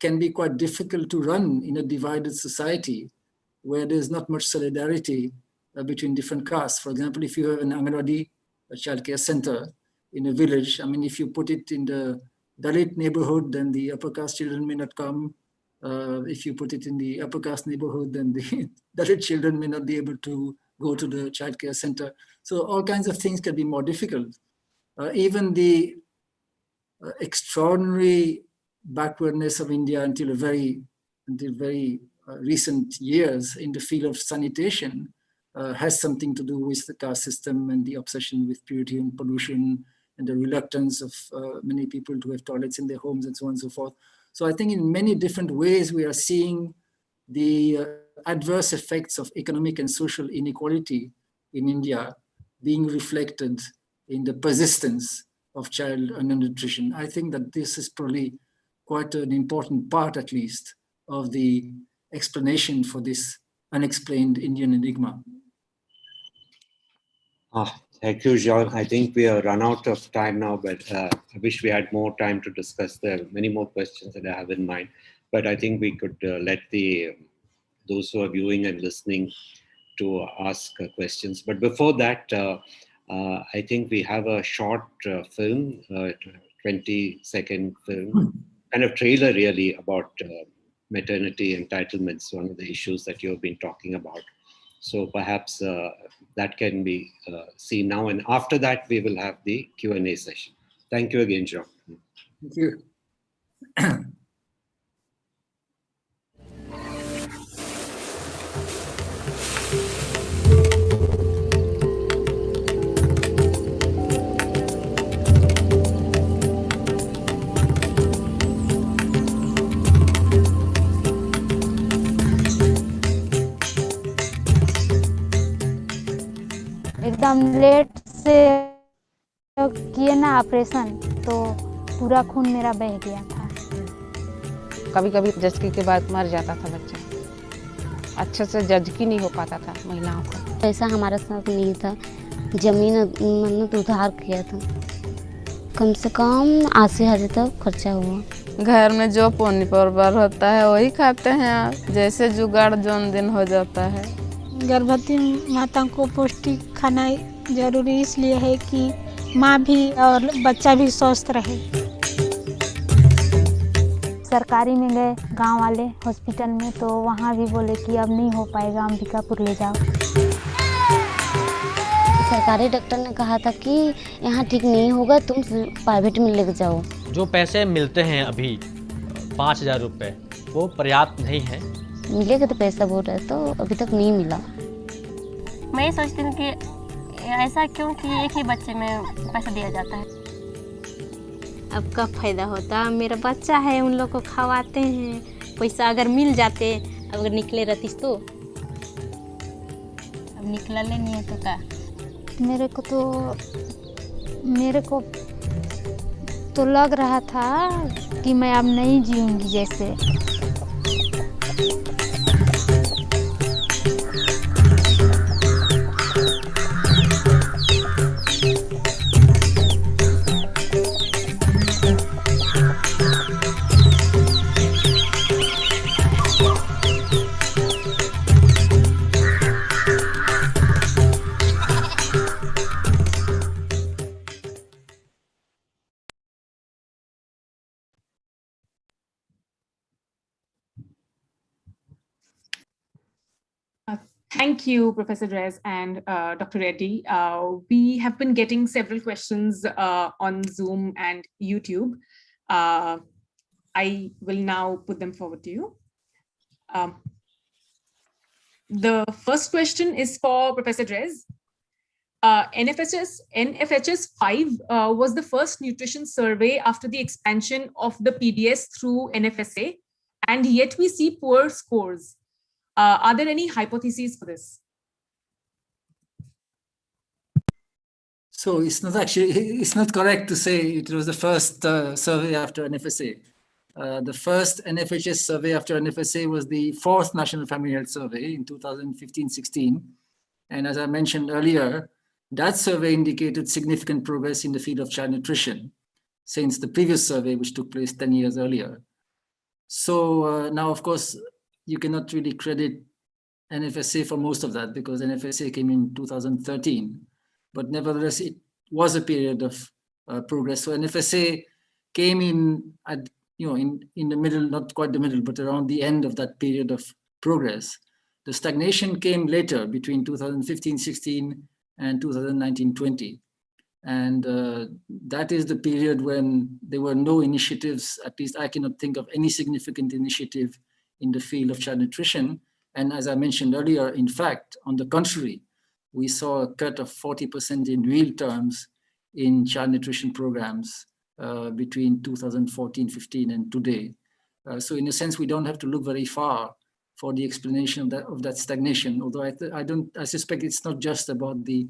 can be quite difficult to run in a divided society where there's not much solidarity between different castes. For example, if you have an Anganwadi, a childcare center in a village, I mean, if you put it in the Dalit neighborhood, then the upper caste children may not come. If you put it in the upper caste neighborhood, then the Dalit children may not be able to go to the childcare center. So all kinds of things can be more difficult. Even the extraordinary backwardness of India until very recent years in the field of sanitation has something to do with the caste system and the obsession with purity and pollution and the reluctance of many people to have toilets in their homes and so on and so forth. So I think in many different ways we are seeing the adverse effects of economic and social inequality in India being reflected in the persistence of child undernutrition. I think that this is probably quite an important part, at least, of the explanation for this unexplained Indian enigma. Thank you, Jean. I think we have run out of time now, but I wish we had more time to discuss. There are many more questions that I have in mind, but I think we could let those who are viewing and listening to ask questions. But before that, I think we have a short film, 20-second film, kind of trailer really about maternity entitlements, one of the issues that you have been talking about. So perhaps that can be seen now. And after that, we will have the Q&A session. Thank you again, John. Thank you. Late से किए ना operation, तो पूरा खून मेरा बह गया था। कभी कभी जचकी के बाद मर जाता था बच्चा, अच्छे से जचकी नहीं हो पाता था महिलाओं का। ऐसा हमारे साथ नहीं था, जमीन मन्नत उधार किया था, कम से कम 80,000 तक खर्चा हुआ। घर में जो पानी परवर होता है वही खाते हैं, जैसे जुगाड़ जोन दिन हो जाता है। गर्भवती माता को पौष्टिक खाना जरूरी इसलिए है कि माँ भी और बच्चा भी स्वस्थ रहे। सरकारी में गए गांव वाले हॉस्पिटल में, तो वहाँ भी बोले कि अब नहीं हो पाएगा, अंबिकापुर ले जाओ। सरकारी डॉक्टर ने कहा था कि यहाँ ठीक नहीं होगा, तुम प्राइवेट में लेके जाओ। जो पैसे मिलते हैं अभी 5,000 रुपये, वो पर्याप्त नहीं है। मिलेगा तो पैसा बोल रहे, तो अभी तक नहीं मिला। मैं ये सोचती हूँ कि ऐसा क्यों कि एक ही बच्चे में पैसा दिया जाता है। अब कब फायदा होता, मेरा बच्चा है, उन लोग को खवाते हैं, पैसा अगर मिल जाते, अगर निकले रहती तो। अब निकला ले नहीं है तो क्या। मेरे को तो लग रहा था कि मैं अब नहीं जीऊंगी जैसे। Thank you, Professor Rez and Dr. Reddy. We have been getting several questions on Zoom and YouTube. I will now put them forward to you. The first question is for Professor Rez. NFHS 5 was the first nutrition survey after the expansion of the PDS through NFSA, and yet we see poor scores. Are there any hypotheses for this? So it's not correct to say it was the first survey after NFSA. The first NFHS survey after NFSA was the fourth National Family Health Survey in 2015-16. And as I mentioned earlier, that survey indicated significant progress in the field of child nutrition since the previous survey, which took place 10 years earlier. So now, of course, you cannot really credit NFSA for most of that because NFSA came in 2013, but nevertheless, it was a period of progress. So NFSA came in at, in the middle, not quite the middle, but around the end of that period of progress. The stagnation came later between 2015-16 and 2019-20. And that is the period when there were no initiatives, at least I cannot think of any significant initiative in the field of child nutrition. And as I mentioned earlier, in fact, on the contrary, we saw a cut of 40% in real terms in child nutrition programs between 2014-15 and today. So in a sense, we don't have to look very far for the explanation of that stagnation, although I suspect it's not just about the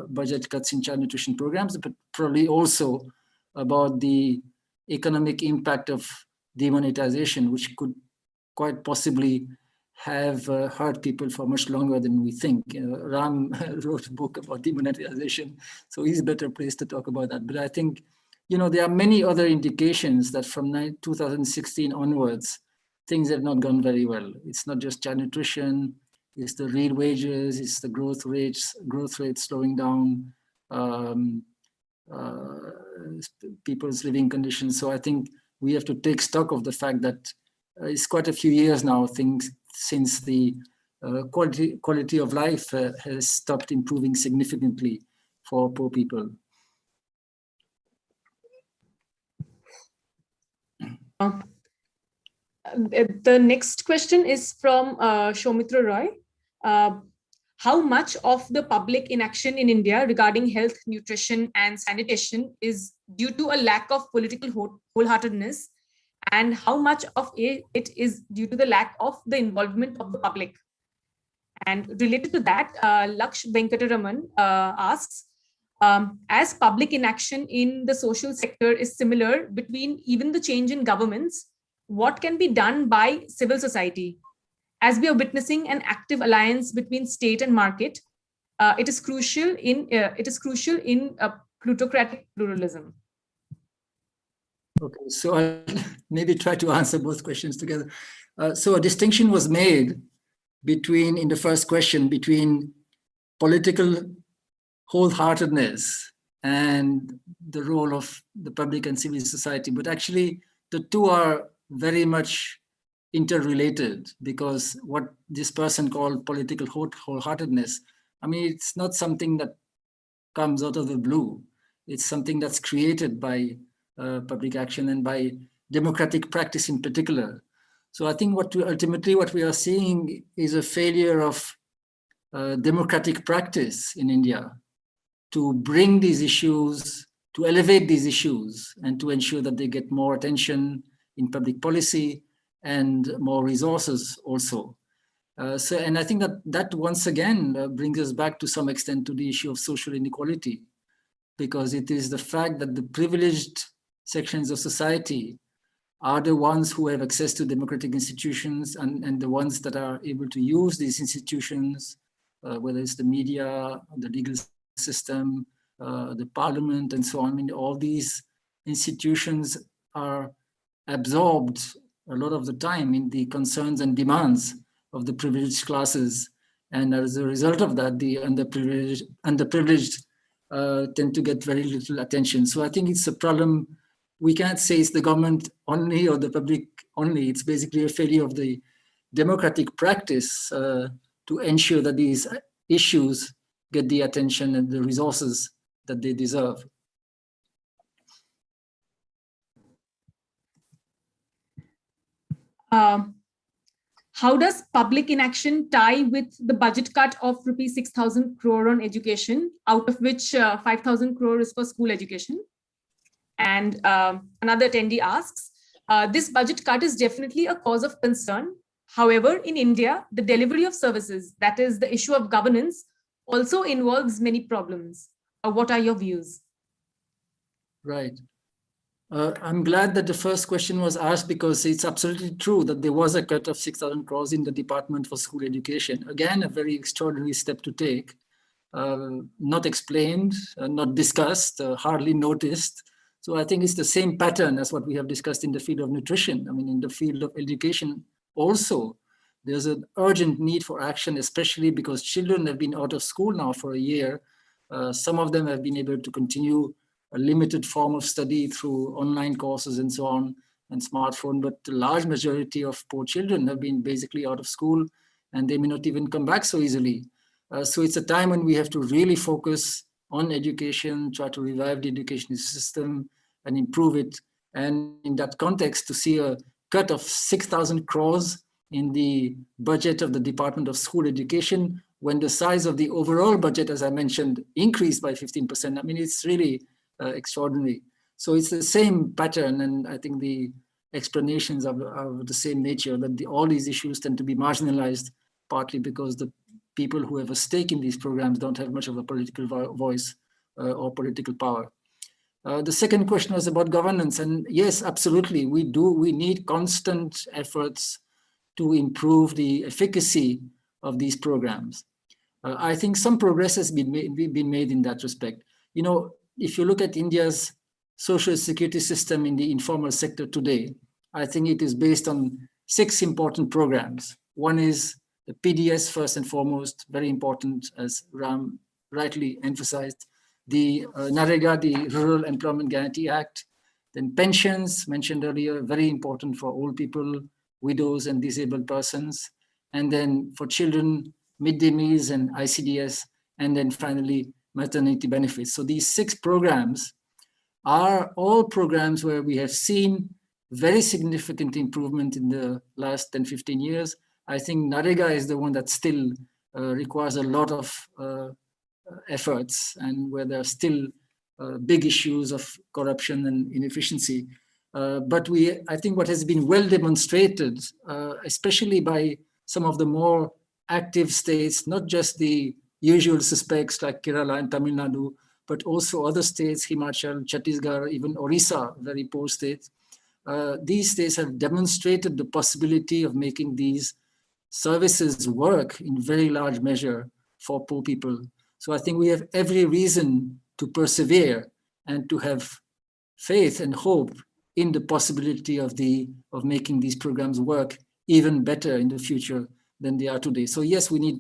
budget cuts in child nutrition programs, but probably also about the economic impact of demonetization, which could quite possibly have hurt people for much longer than we think. Ram wrote a book about demonetization, so he's better placed to talk about that. But I think, there are many other indications that from 2016 onwards, things have not gone very well. It's not just child nutrition, it's the real wages, it's the growth rates slowing down, people's living conditions. So I think we have to take stock of the fact that it's quite a few years now since the quality of life has stopped improving significantly for poor people. The next question is from Shomitra Roy. How much of the public inaction in India regarding health, nutrition, and sanitation is due to a lack of political wholeheartedness, and how much of it is due to the lack of the involvement of the public? And related to that, Laksh Venkataraman asks, as public inaction in the social sector is similar between even the change in governments, what can be done by civil society? As we are witnessing an active alliance between state and market, it is crucial in plutocratic pluralism. Okay, so I'll maybe try to answer both questions together. So a distinction was made between, in the first question, between political wholeheartedness and the role of the public and civil society. But actually, the two are very much interrelated, because what this person called political wholeheartedness, I mean, it's not something that comes out of the blue. It's something that's created by public action and by democratic practice in particular. So I think ultimately what we are seeing is a failure of democratic practice in India to bring these issues, to elevate these issues, and to ensure that they get more attention in public policy and more resources also. And I think that once again brings us back to some extent to the issue of social inequality, because it is the fact that the privileged sections of society are the ones who have access to democratic institutions and the ones that are able to use these institutions, whether it's the media, the legal system, the parliament, and so on. I mean, all these institutions are absorbed a lot of the time in the concerns and demands of the privileged classes. And as a result of that, the underprivileged tend to get very little attention. So I think it's a problem. We can't say it's the government only or the public only. It's basically a failure of the democratic practice to ensure that these issues get the attention and the resources that they deserve. How does public inaction tie with the budget cut of rupees 6,000 crore on education, out of which 5,000 crore is for school education? And another attendee asks, this budget cut is definitely a cause of concern. However, in India, the delivery of services, that is the issue of governance, also involves many problems. What are your views? Right. I'm glad that the first question was asked, because it's absolutely true that there was a cut of 6,000 crores in the Department for School Education. Again, a very extraordinary step to take, not explained, not discussed, hardly noticed. So I think it's the same pattern as what we have discussed in the field of nutrition. I mean, in the field of education also, there's an urgent need for action, especially because children have been out of school now for a year. Some of them have been able to continue a limited form of study through online courses and so on, and smartphone, but the large majority of poor children have been basically out of school, and they may not even come back so easily. So it's a time when we have to really focus on education, try to revive the education system and improve it. And in that context, to see a cut of 6,000 crores in the budget of the Department of School Education, when the size of the overall budget, as I mentioned, increased by 15%, I mean, it's really extraordinary. So it's the same pattern, and I think the explanations are the same nature, that all these issues tend to be marginalized, partly because the people who have a stake in these programs don't have much of a political voice or political power. The second question was about governance, and yes, absolutely, we need constant efforts to improve the efficacy of these programs. I think some progress has been made in that respect. You know, if you look at India's social security system in the informal sector today, I think it is based on 6 important programs. One is the PDS, first and foremost, very important, as Ram rightly emphasized. The NREGA, the Rural Employment Guarantee Act. Then pensions, mentioned earlier, very important for old people, widows, and disabled persons. And then for children, midday meals and ICDS. And then finally, maternity benefits. So these 6 programs are all programs where we have seen very significant improvement in the last 10, 15 years. I think NREGA is the one that still requires a lot of efforts, and where there are still big issues of corruption and inefficiency. But I think what has been well demonstrated, especially by some of the more active states, not just the usual suspects like Kerala and Tamil Nadu, but also other states, Himachal, Chhattisgarh, even Orissa, very poor states. These states have demonstrated the possibility of making these services work in very large measure for poor people. So I think we have every reason to persevere and to have faith and hope in the possibility of making these programs work even better in the future than they are today. So yes, we need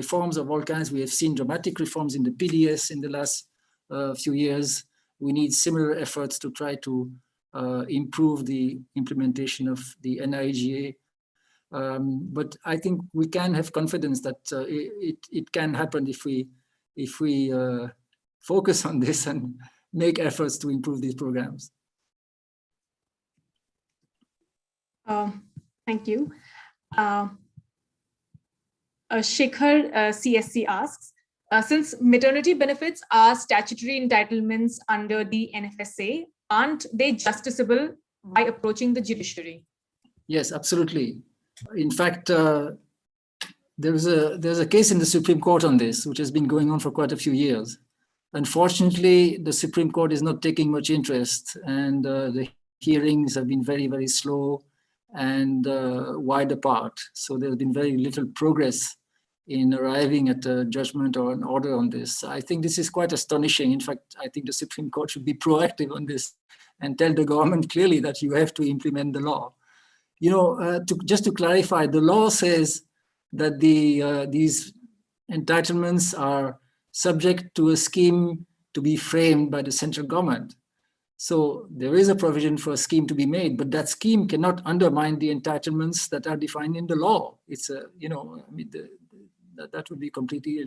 reforms of all kinds. We have seen dramatic reforms in the PDS in the last few years. We need similar efforts to try to improve the implementation of the NIGA. But I think we can have confidence that it can happen if we focus on this and make efforts to improve these programs. Thank you. Shekhar CSC asks, since maternity benefits are statutory entitlements under the NFSA, aren't they justiciable by approaching the judiciary? Yes, absolutely. In fact, there's a case in the Supreme Court on this, which has been going on for quite a few years. Unfortunately, the Supreme Court is not taking much interest, and the hearings have been very, very slow and wide apart. So there's been very little progress in arriving at a judgment or an order on this. I think this is quite astonishing. In fact, I think the Supreme Court should be proactive on this and tell the government clearly that you have to implement the law. You know, just to clarify, the law says that these entitlements are subject to a scheme to be framed by the central government. So there is a provision for a scheme to be made, but that scheme cannot undermine the entitlements that are defined in the law. It's a, you know, I mean, that would be completely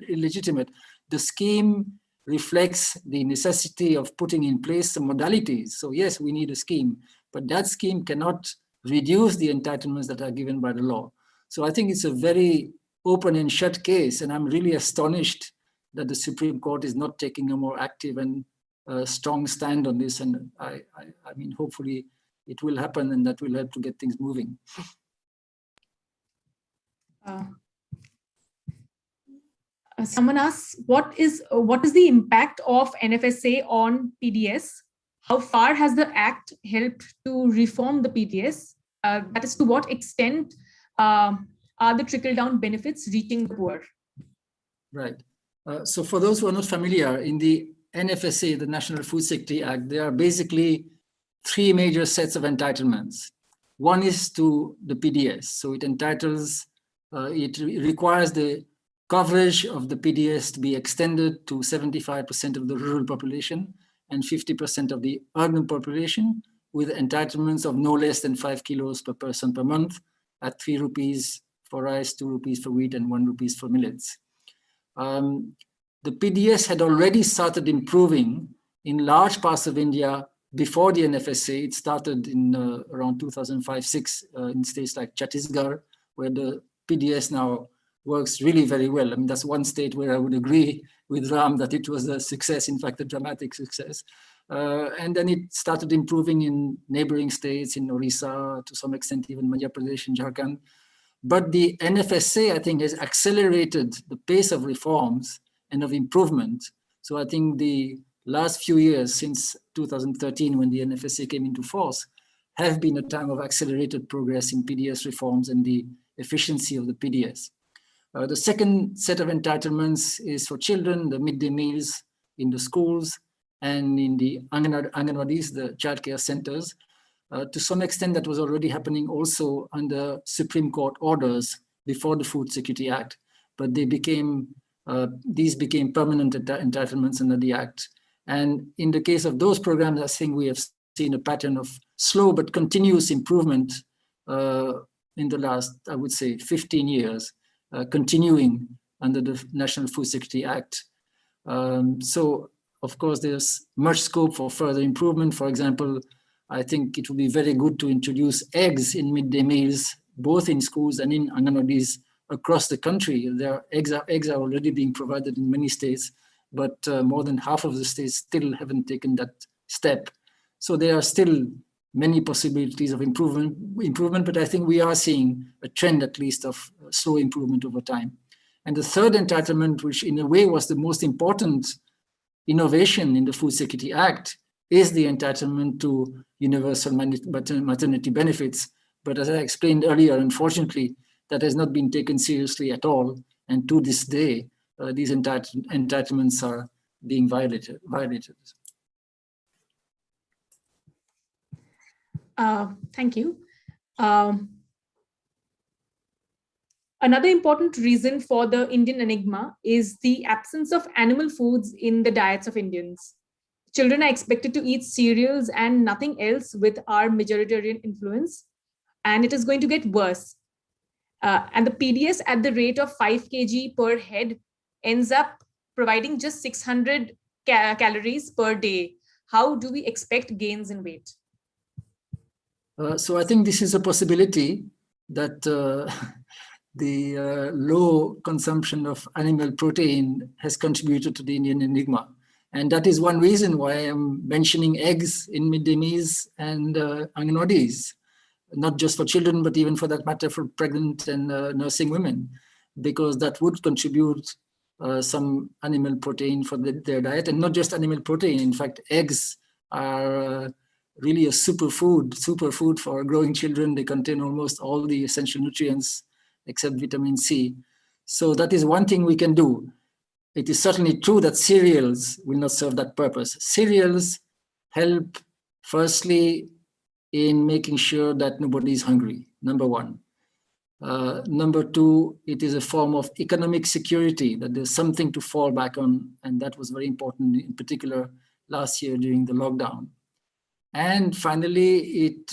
illegitimate. The scheme reflects the necessity of putting in place some modalities. So yes, we need a scheme, but that scheme cannot reduce the entitlements that are given by the law. So I think it's a very open and shut case, and I'm really astonished that the Supreme Court is not taking a more active and strong stand on this. And I mean, hopefully it will happen, and that will help to get things moving. Someone asks, what is the impact of NFSA on PDS? How far has the Act helped to reform the PDS? That is, to what extent are the trickle-down benefits reaching the poor? Right. So for those who are not familiar, in the NFSA, the National Food Security Act, there are basically three major sets of entitlements. One is to the PDS. So it entitles, it requires the coverage of the PDS to be extended to 75% of the rural population and 50% of the urban population, with entitlements of no less than 5 kilos per person per month at 3 rupees for rice, 2 rupees for wheat, and 1 rupees for millets. The PDS had already started improving in large parts of India before the NFSA. It started in around 2005-06 in states like Chhattisgarh, where the PDS now works really very well. I mean, that's one state where I would agree with Ram that it was a success, in fact, a dramatic success. And then it started improving in neighboring states, in Orissa, to some extent, even Madhya Pradesh and Jharkhand. But the NFSA, I think, has accelerated the pace of reforms and of improvement. So I think the last few years, since 2013, when the NFSA came into force, have been a time of accelerated progress in PDS reforms and the efficiency of the PDS. The second set of entitlements is for children, the midday meals in the schools and in the Anganwadis, the childcare centers. To some extent, that was already happening also under Supreme Court orders before the Food Security Act, but they became, these became permanent entitlements under the Act. And in the case of those programs, I think we have seen a pattern of slow but continuous improvement in the last, I would say, 15 years, continuing under the National Food Security Act. So, of course, there's much scope for further improvement. For example, I think it would be very good to introduce eggs in midday meals, both in schools and in Anganwadis across the country. Eggs are already being provided in many states, but more than half of the states still haven't taken that step. So there are still many possibilities of improvement, but I think we are seeing a trend at least of slow improvement over time. And the third entitlement, which in a way was the most important innovation in the Food Security Act, is the entitlement to universal maternity benefits. But as I explained earlier, unfortunately, that has not been taken seriously at all. And to this day, these entitlements are being violated. Thank you. Another important reason for the Indian enigma is the absence of animal foods in the diets of Indians. Children are expected to eat cereals and nothing else with our majoritarian influence, and it is going to get worse. And the PDS at the rate of 5 kg per head ends up providing just 600 calories per day. How do we expect gains in weight? So I think this is a possibility that the low consumption of animal protein has contributed to the Indian enigma. And that is one reason why I'm mentioning eggs in midday meals and anganwadis, not just for children, but even for that matter for pregnant and nursing women, because that would contribute some animal protein for their diet, and not just animal protein. In fact, eggs are really a superfood for growing children. They contain almost all the essential nutrients except vitamin C. So that is one thing we can do. It is certainly true that cereals will not serve that purpose. Cereals help, firstly, in making sure that nobody is hungry, number one. Number two, it is a form of economic security, that there's something to fall back on, and that was very important, in particular last year during the lockdown. And finally, it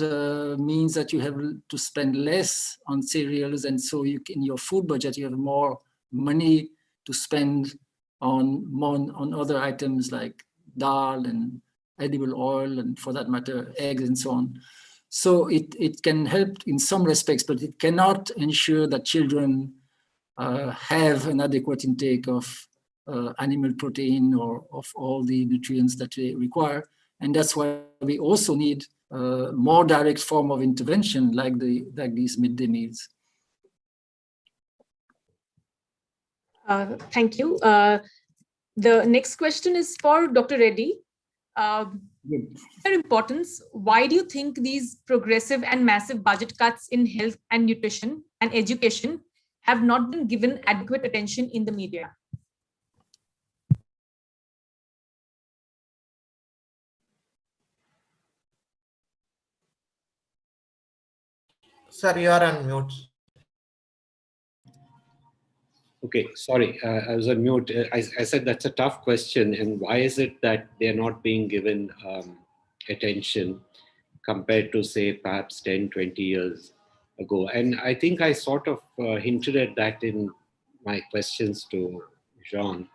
means that you have to spend less on cereals, and so in your food budget, you have more money to spend on other items like dal and edible oil, and for that matter, eggs and so on. So it can help in some respects, but it cannot ensure that children have an adequate intake of animal protein or of all the nutrients that they require. And that's why we also need more direct form of intervention like these midday meals. Thank you. The next question is for Dr. Reddy. Their importance, why do you think these progressive and massive budget cuts in health and nutrition and education have not been given adequate attention in the media? Sir, you are on mute. Okay, sorry, I was on mute. I said that's a tough question, and why is it that they're not being given attention compared to, say, perhaps 10, 20 years ago? And I think I sort of hinted at that in my questions to Jean,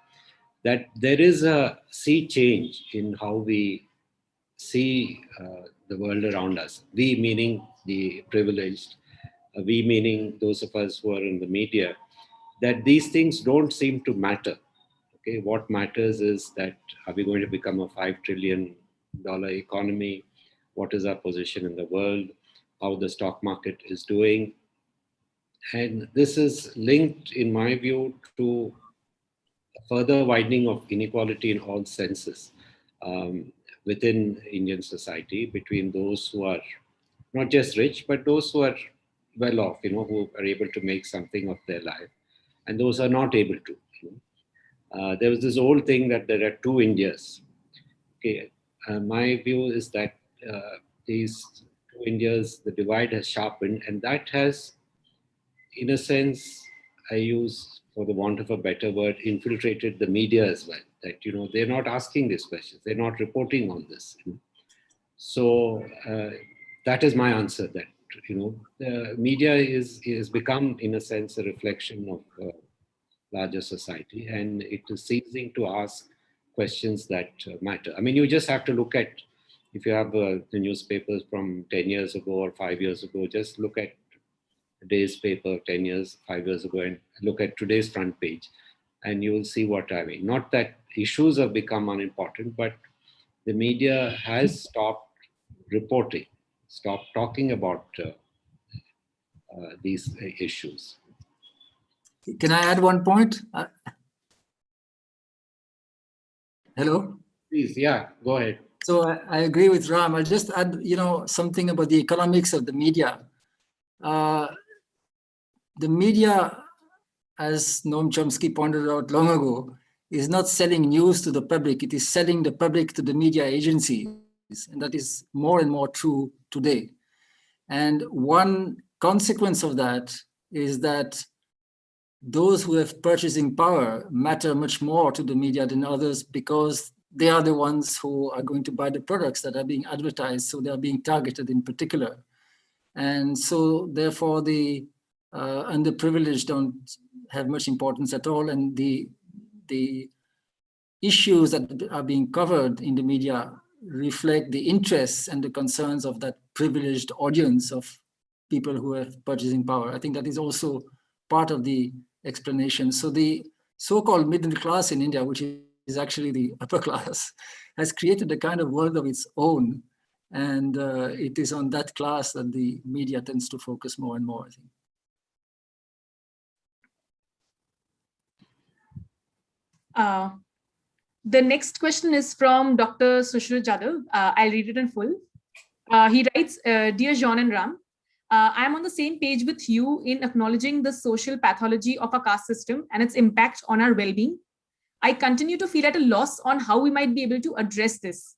that there is a sea change in how we see the world around us. We meaning the privileged, we meaning those of us who are in the media, that these things don't seem to matter. Okay, what matters is that, are we going to become a $5 trillion economy? What is our position in the world? How the stock market is doing? And this is linked, in my view, to a further widening of inequality in all senses within Indian society, between those who are not just rich, but those who are well off, who are able to make something of their life, and those are not able to. There was this old thing that there are two Indias. Okay, my view is that these two Indias, the divide has sharpened, and that has, in a sense, I use, for the want of a better word, infiltrated the media as well. That they're not asking these questions, they're not reporting on this. So that is my answer. That the media is become, in a sense, a reflection of larger society, and it is ceasing to ask questions that matter. I mean, you just have to look at, if you have the newspapers from 10 years ago or 5 years ago, just look at today's paper 10 years, 5 years ago, and look at today's front page, and you will see what I mean. Not that issues have become unimportant, but the media has stopped reporting. stop talking about these issues. Can I add one point? Hello? Please, yeah, go ahead. So I agree with Ram. I'll just add, something about the economics of the media. The media, as Noam Chomsky pointed out long ago, is not selling news to the public. It is selling the public to the media agencies. And that is more and more true today. And one consequence of that is that those who have purchasing power matter much more to the media than others, because they are the ones who are going to buy the products that are being advertised. So they are being targeted in particular. And so therefore the underprivileged don't have much importance at all. And the issues that are being covered in the media reflect the interests and the concerns of that privileged audience of people who have purchasing power. I think that is also part of the explanation. So the so-called middle class in India, which is actually the upper class, has created a kind of world of its own. And it is on that class that the media tends to focus more and more, I think. The next question is from Dr. Sushrit Jadhav. I'll read it in full. He writes, Dear Jean and Ram, I am on the same page with you in acknowledging the social pathology of our caste system and its impact on our well-being. I continue to feel at a loss on how we might be able to address this.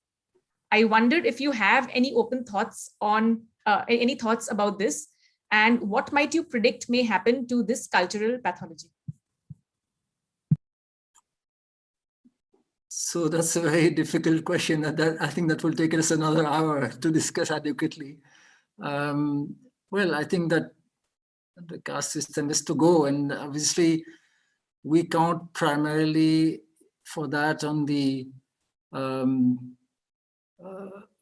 I wondered if you have any open thoughts on any thoughts about this, and what might you predict may happen to this cultural pathology? So that's a very difficult question. I think that will take us another hour to discuss adequately. Well, I think that the caste system is to go, and obviously we count primarily for that on the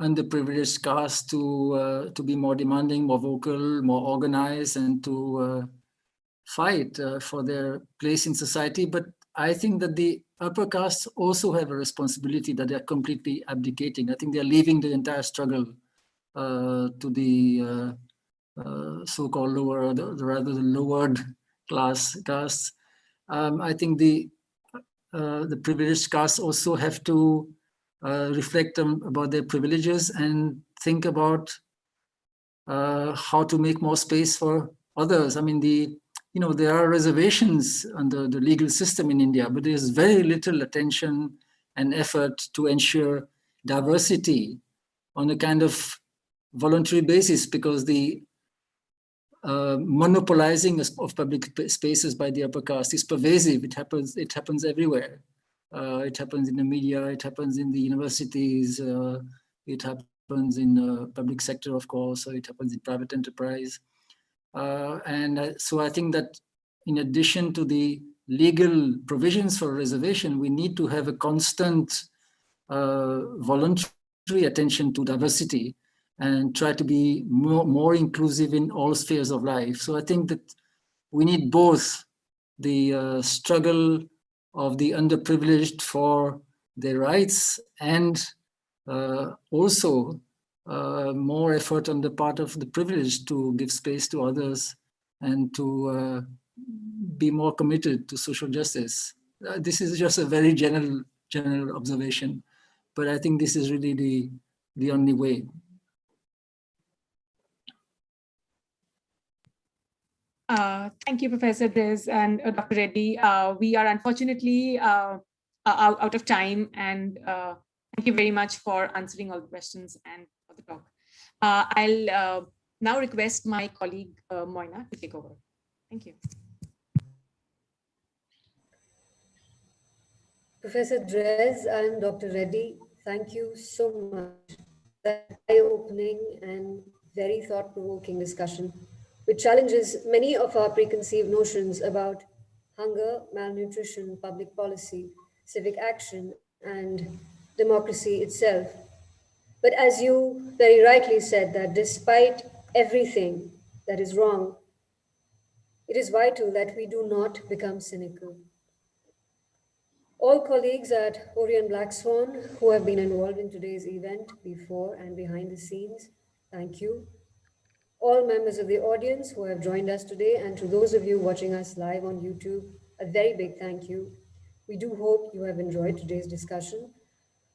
underprivileged caste to be more demanding, more vocal, more organized, and to fight for their place in society. But I think that the upper castes also have a responsibility that they're completely abdicating. I think they're leaving the entire struggle to the so-called lower, rather the lowered castes. I think the privileged castes also have to reflect about their privileges and think about how to make more space for others. I mean, there are reservations under the legal system in India, but there's very little attention and effort to ensure diversity on a kind of voluntary basis, because the monopolizing of public spaces by the upper caste is pervasive. It happens everywhere. It happens in the media, it happens in the universities, it happens in the public sector, of course, or it happens in private enterprise. So I think that in addition to the legal provisions for reservation, we need to have a constant voluntary attention to diversity and try to be more inclusive in all spheres of life. So I think that we need both the struggle of the underprivileged for their rights and also more effort on the part of the privileged to give space to others and to be more committed to social justice. This is just a very general observation, but I think this is really the only way. Thank you, Professor Drez and Dr. Reddy. We are unfortunately out of time, and thank you very much for answering all the questions and for the talk. I'll now request my colleague Moina to take over. Thank you. Professor Drez and Dr. Reddy, thank you so much for that eye-opening and very thought-provoking discussion, which challenges many of our preconceived notions about hunger, malnutrition, public policy, civic action, and democracy itself. But as you very rightly said, that despite everything that is wrong, it is vital that we do not become cynical. All colleagues at Orion Black Swan who have been involved in today's event before and behind the scenes Thank you. All members of the audience who have joined us today, and to those of you watching us live on YouTube, a very big thank you. We do hope you have enjoyed today's discussion.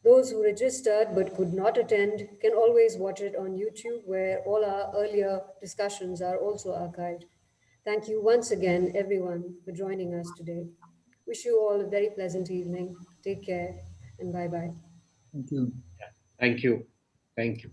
Those who registered but could not attend can always watch it on YouTube, where all our earlier discussions are also archived. Thank you once again, everyone, for joining us today. Wish you all a very pleasant evening. Take care and bye-bye. Thank you. Thank you. Thank you.